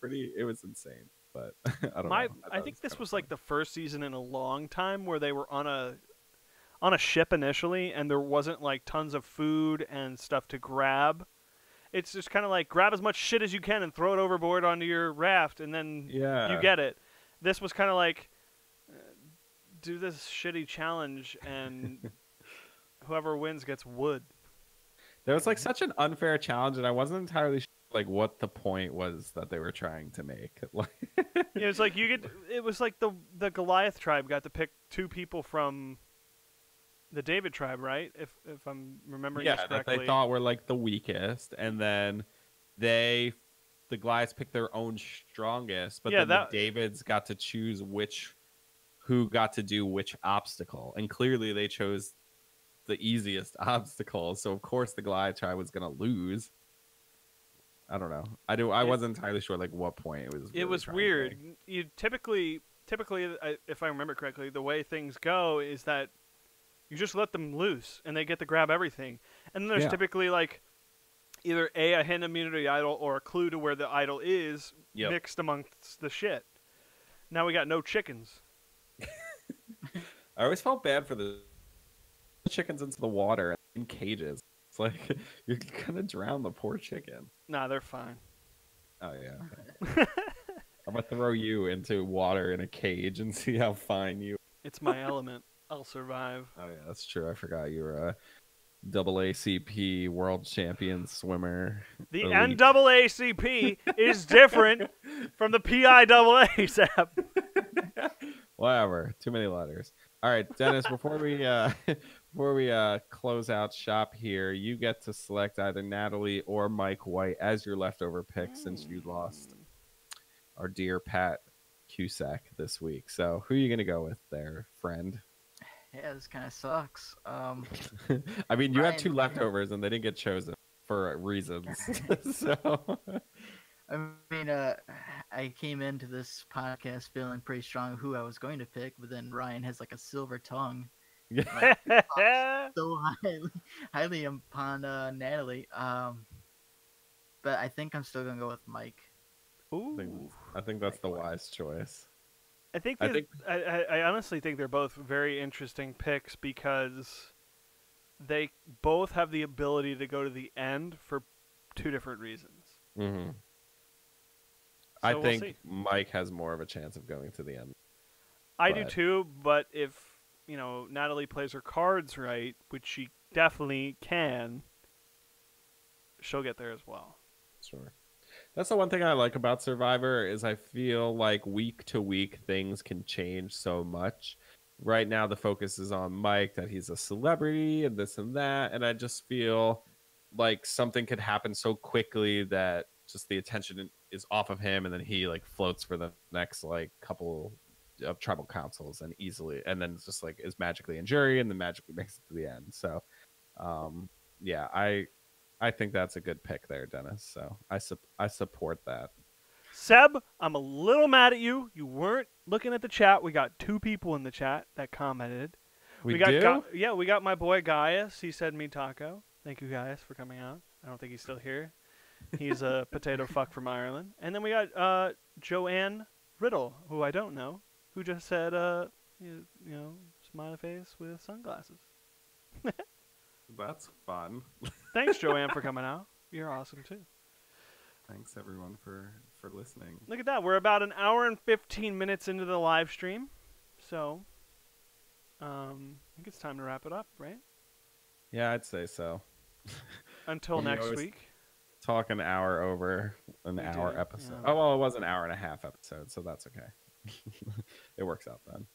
Speaker 2: insane. But I don't know.
Speaker 1: I think this was like the first season in a long time where they were on a ship initially, and there wasn't like tons of food and stuff to grab. It's just kind of like grab as much shit as you can and throw it overboard onto your raft, and then you get it. This was kind of like do this shitty challenge, and whoever wins gets wood.
Speaker 2: There was like such an unfair challenge, and I wasn't entirely sure like what the point was that they were trying to make. Like,
Speaker 1: Yeah, it's like it was like the Goliath tribe got to pick 2 people from the David tribe, right? If I'm remembering this
Speaker 2: yeah, that
Speaker 1: correctly.
Speaker 2: they thought were like the weakest, and then the Goliaths picked their own strongest, but
Speaker 1: Yeah,
Speaker 2: then the Davids got to choose who got to do which obstacle, and clearly they chose the easiest obstacle. So of course the Goliath tribe was gonna lose. I don't know. I wasn't entirely sure like what point it was.
Speaker 1: It
Speaker 2: Really
Speaker 1: was
Speaker 2: trying to
Speaker 1: weird.
Speaker 2: make.
Speaker 1: You typically, if I remember correctly, the way things go is that you just let them loose and they get to grab everything. And then there's
Speaker 2: Yeah.
Speaker 1: typically like either a hidden immunity idol or a clue to where the idol is
Speaker 2: Yep.
Speaker 1: mixed amongst the shit. Now we got no chickens.
Speaker 2: I always felt bad for the chickens into the water in cages. It's like you're gonna drown the poor chicken.
Speaker 1: Nah, they're fine.
Speaker 2: Oh yeah. Okay. I'm gonna throw you into water in a cage and see how fine you.
Speaker 1: It's my element. I'll survive.
Speaker 2: Oh yeah, that's true. I forgot you were a AACP world champion swimmer.
Speaker 1: The
Speaker 2: elite.
Speaker 1: NAACP is different from the PIAA.
Speaker 2: Whatever. Too many letters. All right, Dennis. Before we close out shop here, you get to select either Natalie or Mike White as your leftover pick since you lost our dear Pat Cusack this week. So who are you gonna go with there, friend?
Speaker 3: Yeah, this kind of sucks.
Speaker 2: I mean, you had
Speaker 3: Ryan-
Speaker 2: 2 leftovers and they didn't get chosen for reasons. So
Speaker 3: I mean, I came into this podcast feeling pretty strong who I was going to pick, but then Ryan has like a silver tongue, so highly upon Natalie. But I think I'm still gonna go with Mike.
Speaker 1: Ooh.
Speaker 2: I think that's the wise choice.
Speaker 1: I think
Speaker 2: I think-
Speaker 1: I honestly think they're both very interesting picks because they both have the ability to go to the end for 2 different reasons.
Speaker 2: Mm-hmm.
Speaker 1: So
Speaker 2: I
Speaker 1: we'll
Speaker 2: think
Speaker 1: see.
Speaker 2: Mike has more of a chance of going to the end.
Speaker 1: I do
Speaker 2: But-
Speaker 1: too, but if Natalie plays her cards right, which she definitely can, she'll get there as well.
Speaker 2: Sure. That's the one thing I like about Survivor is I feel like week to week things can change so much. Right now the focus is on Mike, that he's a celebrity and this and that, and I just feel like something could happen so quickly that just the attention is off of him, and then he like floats for the next like couple of tribal councils and then it's just like is magically in jury and then magically makes it to the end. So yeah, I think that's a good pick there, Dennis. So I support that.
Speaker 1: Seb, I'm a little mad at you. You weren't looking at the chat. We got 2 people in the chat that commented.
Speaker 2: We
Speaker 1: got
Speaker 2: do?
Speaker 1: yeah, we got my boy Gaius. He said me taco. Thank you, Gaius, for coming out. I don't think he's still here. He's a potato fuck from Ireland. And then we got Joanne Riddle, who I don't know, who just said smiley face with sunglasses.
Speaker 2: That's fun.
Speaker 1: Thanks, Joanne, for coming out. You're awesome too.
Speaker 2: Thanks everyone for listening.
Speaker 1: Look at that. We're about an hour and 15 minutes into the live stream. So, I think it's time to wrap it up, right?
Speaker 2: Yeah, I'd say so.
Speaker 1: Until
Speaker 2: You
Speaker 1: next
Speaker 2: always
Speaker 1: week.
Speaker 2: Talk an hour over an
Speaker 1: We
Speaker 2: hour
Speaker 1: do,
Speaker 2: episode.
Speaker 1: yeah.
Speaker 2: Oh well, it was an hour and a half episode, so that's okay. It works out then.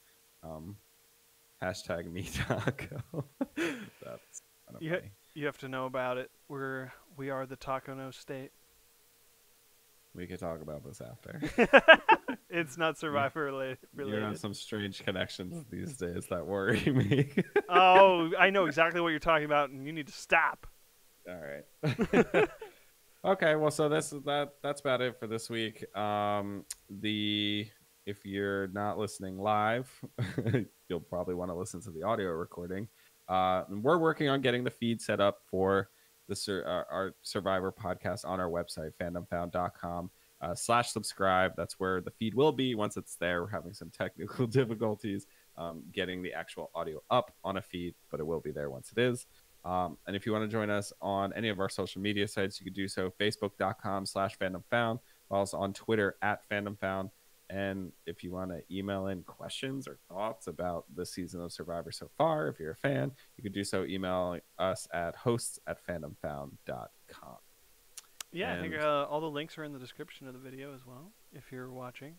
Speaker 2: Hashtag me taco. That's kind of
Speaker 1: You,
Speaker 2: funny.
Speaker 1: you have to know about it. We are the Taco No State.
Speaker 2: We could talk about this after.
Speaker 1: It's not Survivor related.
Speaker 2: You're on some strange connections these days that worry me.
Speaker 1: Oh, I know exactly what you're talking about, and you need to stop.
Speaker 2: All right. Okay, well, so that's about it for this week. If you're not listening live, you'll probably want to listen to the audio recording. And we're working on getting the feed set up for our Survivor podcast on our website, fandomfound.com. /subscribe. That's where the feed will be once it's there. We're having some technical difficulties getting the actual audio up on a feed, but it will be there once it is. And if you want to join us on any of our social media sites, you can do so. Facebook.com/fandomfound. Follow us on Twitter @fandomfound. And if you want to email in questions or thoughts about the season of Survivor so far, if you're a fan, you can do so. Email us at hosts@fandomfound.com.
Speaker 1: Yeah, I think
Speaker 2: And
Speaker 1: all the links are in the description of the video as well, if you're watching.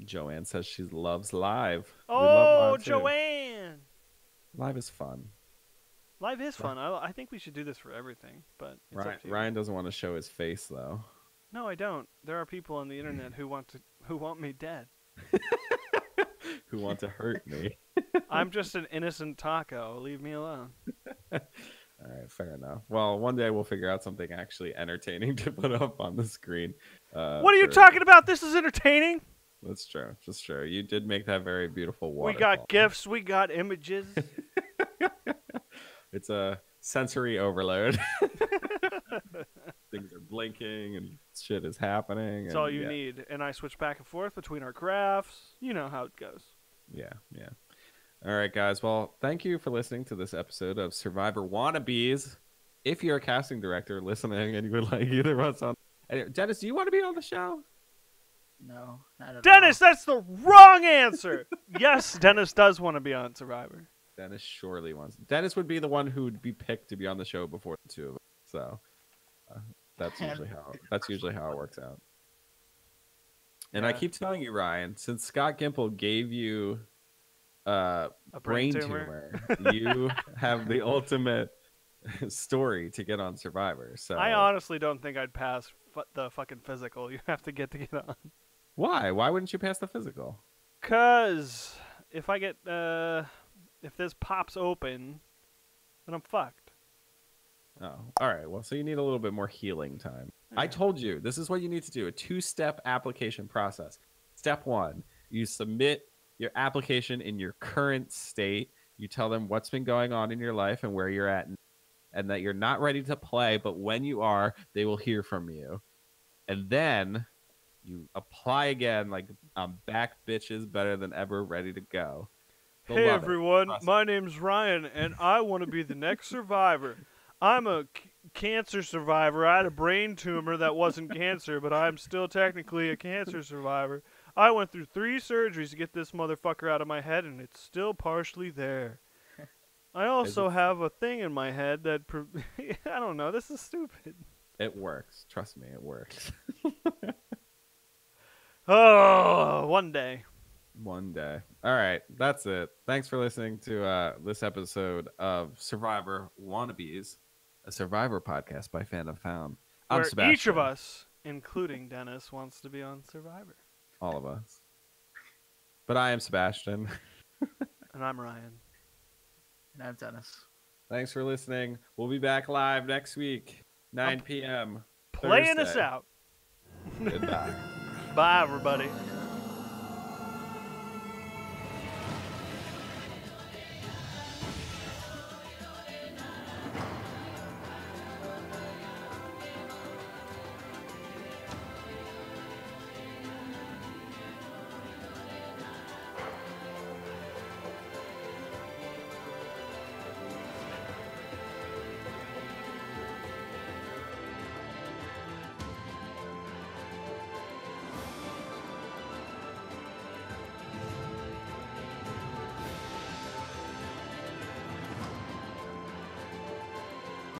Speaker 2: Joanne says she loves live. We love
Speaker 1: Oh,
Speaker 2: live too.
Speaker 1: Joanne!
Speaker 2: Live is fun.
Speaker 1: Live is fun. I think we should do this for everything, but it's up to you.
Speaker 2: Ryan doesn't want to show his face though.
Speaker 1: No, I don't. There are people on the internet who want me dead.
Speaker 2: Who want to hurt me?
Speaker 1: I'm just an innocent taco. Leave me alone.
Speaker 2: All right, fair enough. Well, one day we'll figure out something actually entertaining to put up on the screen.
Speaker 1: What are you talking about? This is entertaining.
Speaker 2: That's true. That's true. You did make that very beautiful waterfall.
Speaker 1: We got GIFs. We got images.
Speaker 2: It's a sensory overload. Things are blinking and shit is happening.
Speaker 1: That's all you need. And I switch back and forth between our graphs. You know how it goes.
Speaker 2: Yeah, yeah. All right, guys. Well, thank you for listening to this episode of Survivor Wannabes. If you're a casting director listening and you would like either of us on... Dennis, do you want to be on the show?
Speaker 3: No, not at
Speaker 1: Dennis,
Speaker 3: all.
Speaker 1: that's the wrong answer. Yes, Dennis does want to be on Survivor.
Speaker 2: Dennis surely wants... Dennis would be the one who would be picked to be on the show before the two of us. So that's usually how it works out. And I keep telling you, Ryan, since Scott Gimple gave you a brain tumor, you have the ultimate story to get on Survivor. So
Speaker 1: I honestly don't think I'd pass the fucking physical you have to get on.
Speaker 2: Why? Why wouldn't you pass the physical?
Speaker 1: Cause if I get if this pops open, then I'm fucked.
Speaker 2: Oh, all right. Well, so you need a little bit more healing time. I told you, this is what you need to do, a 2-step application process. Step 1, you submit your application in your current state. You tell them what's been going on in your life and where you're at and that you're not ready to play, but when you are, they will hear from you. And then you apply again like I'm back, bitches, better than ever, ready to go. They'll
Speaker 1: Hey
Speaker 2: love it.
Speaker 1: everyone, my name's Ryan and I want to be the next survivor. I'm a cancer survivor. I had a brain tumor that wasn't cancer, but I'm still technically a cancer survivor. I went through 3 surgeries to get this motherfucker out of my head, and it's still partially there. I also have a thing in my head that... I don't know. This is stupid.
Speaker 2: It works. Trust me, it works.
Speaker 1: Oh, one day.
Speaker 2: One day. All right, that's it. Thanks for listening to this episode of Survivor Wannabes, a Survivor podcast by Fandom. I'm
Speaker 1: Where
Speaker 2: Sebastian.
Speaker 1: each of us, including Dennis, wants to be on Survivor.
Speaker 2: All of us. But I am Sebastian.
Speaker 1: And I'm Ryan.
Speaker 3: And I'm Dennis.
Speaker 2: Thanks for listening. We'll be back live next week, 9 p.m.
Speaker 1: Playing
Speaker 2: Thursday.
Speaker 1: us out.
Speaker 2: Goodbye.
Speaker 1: Bye, everybody.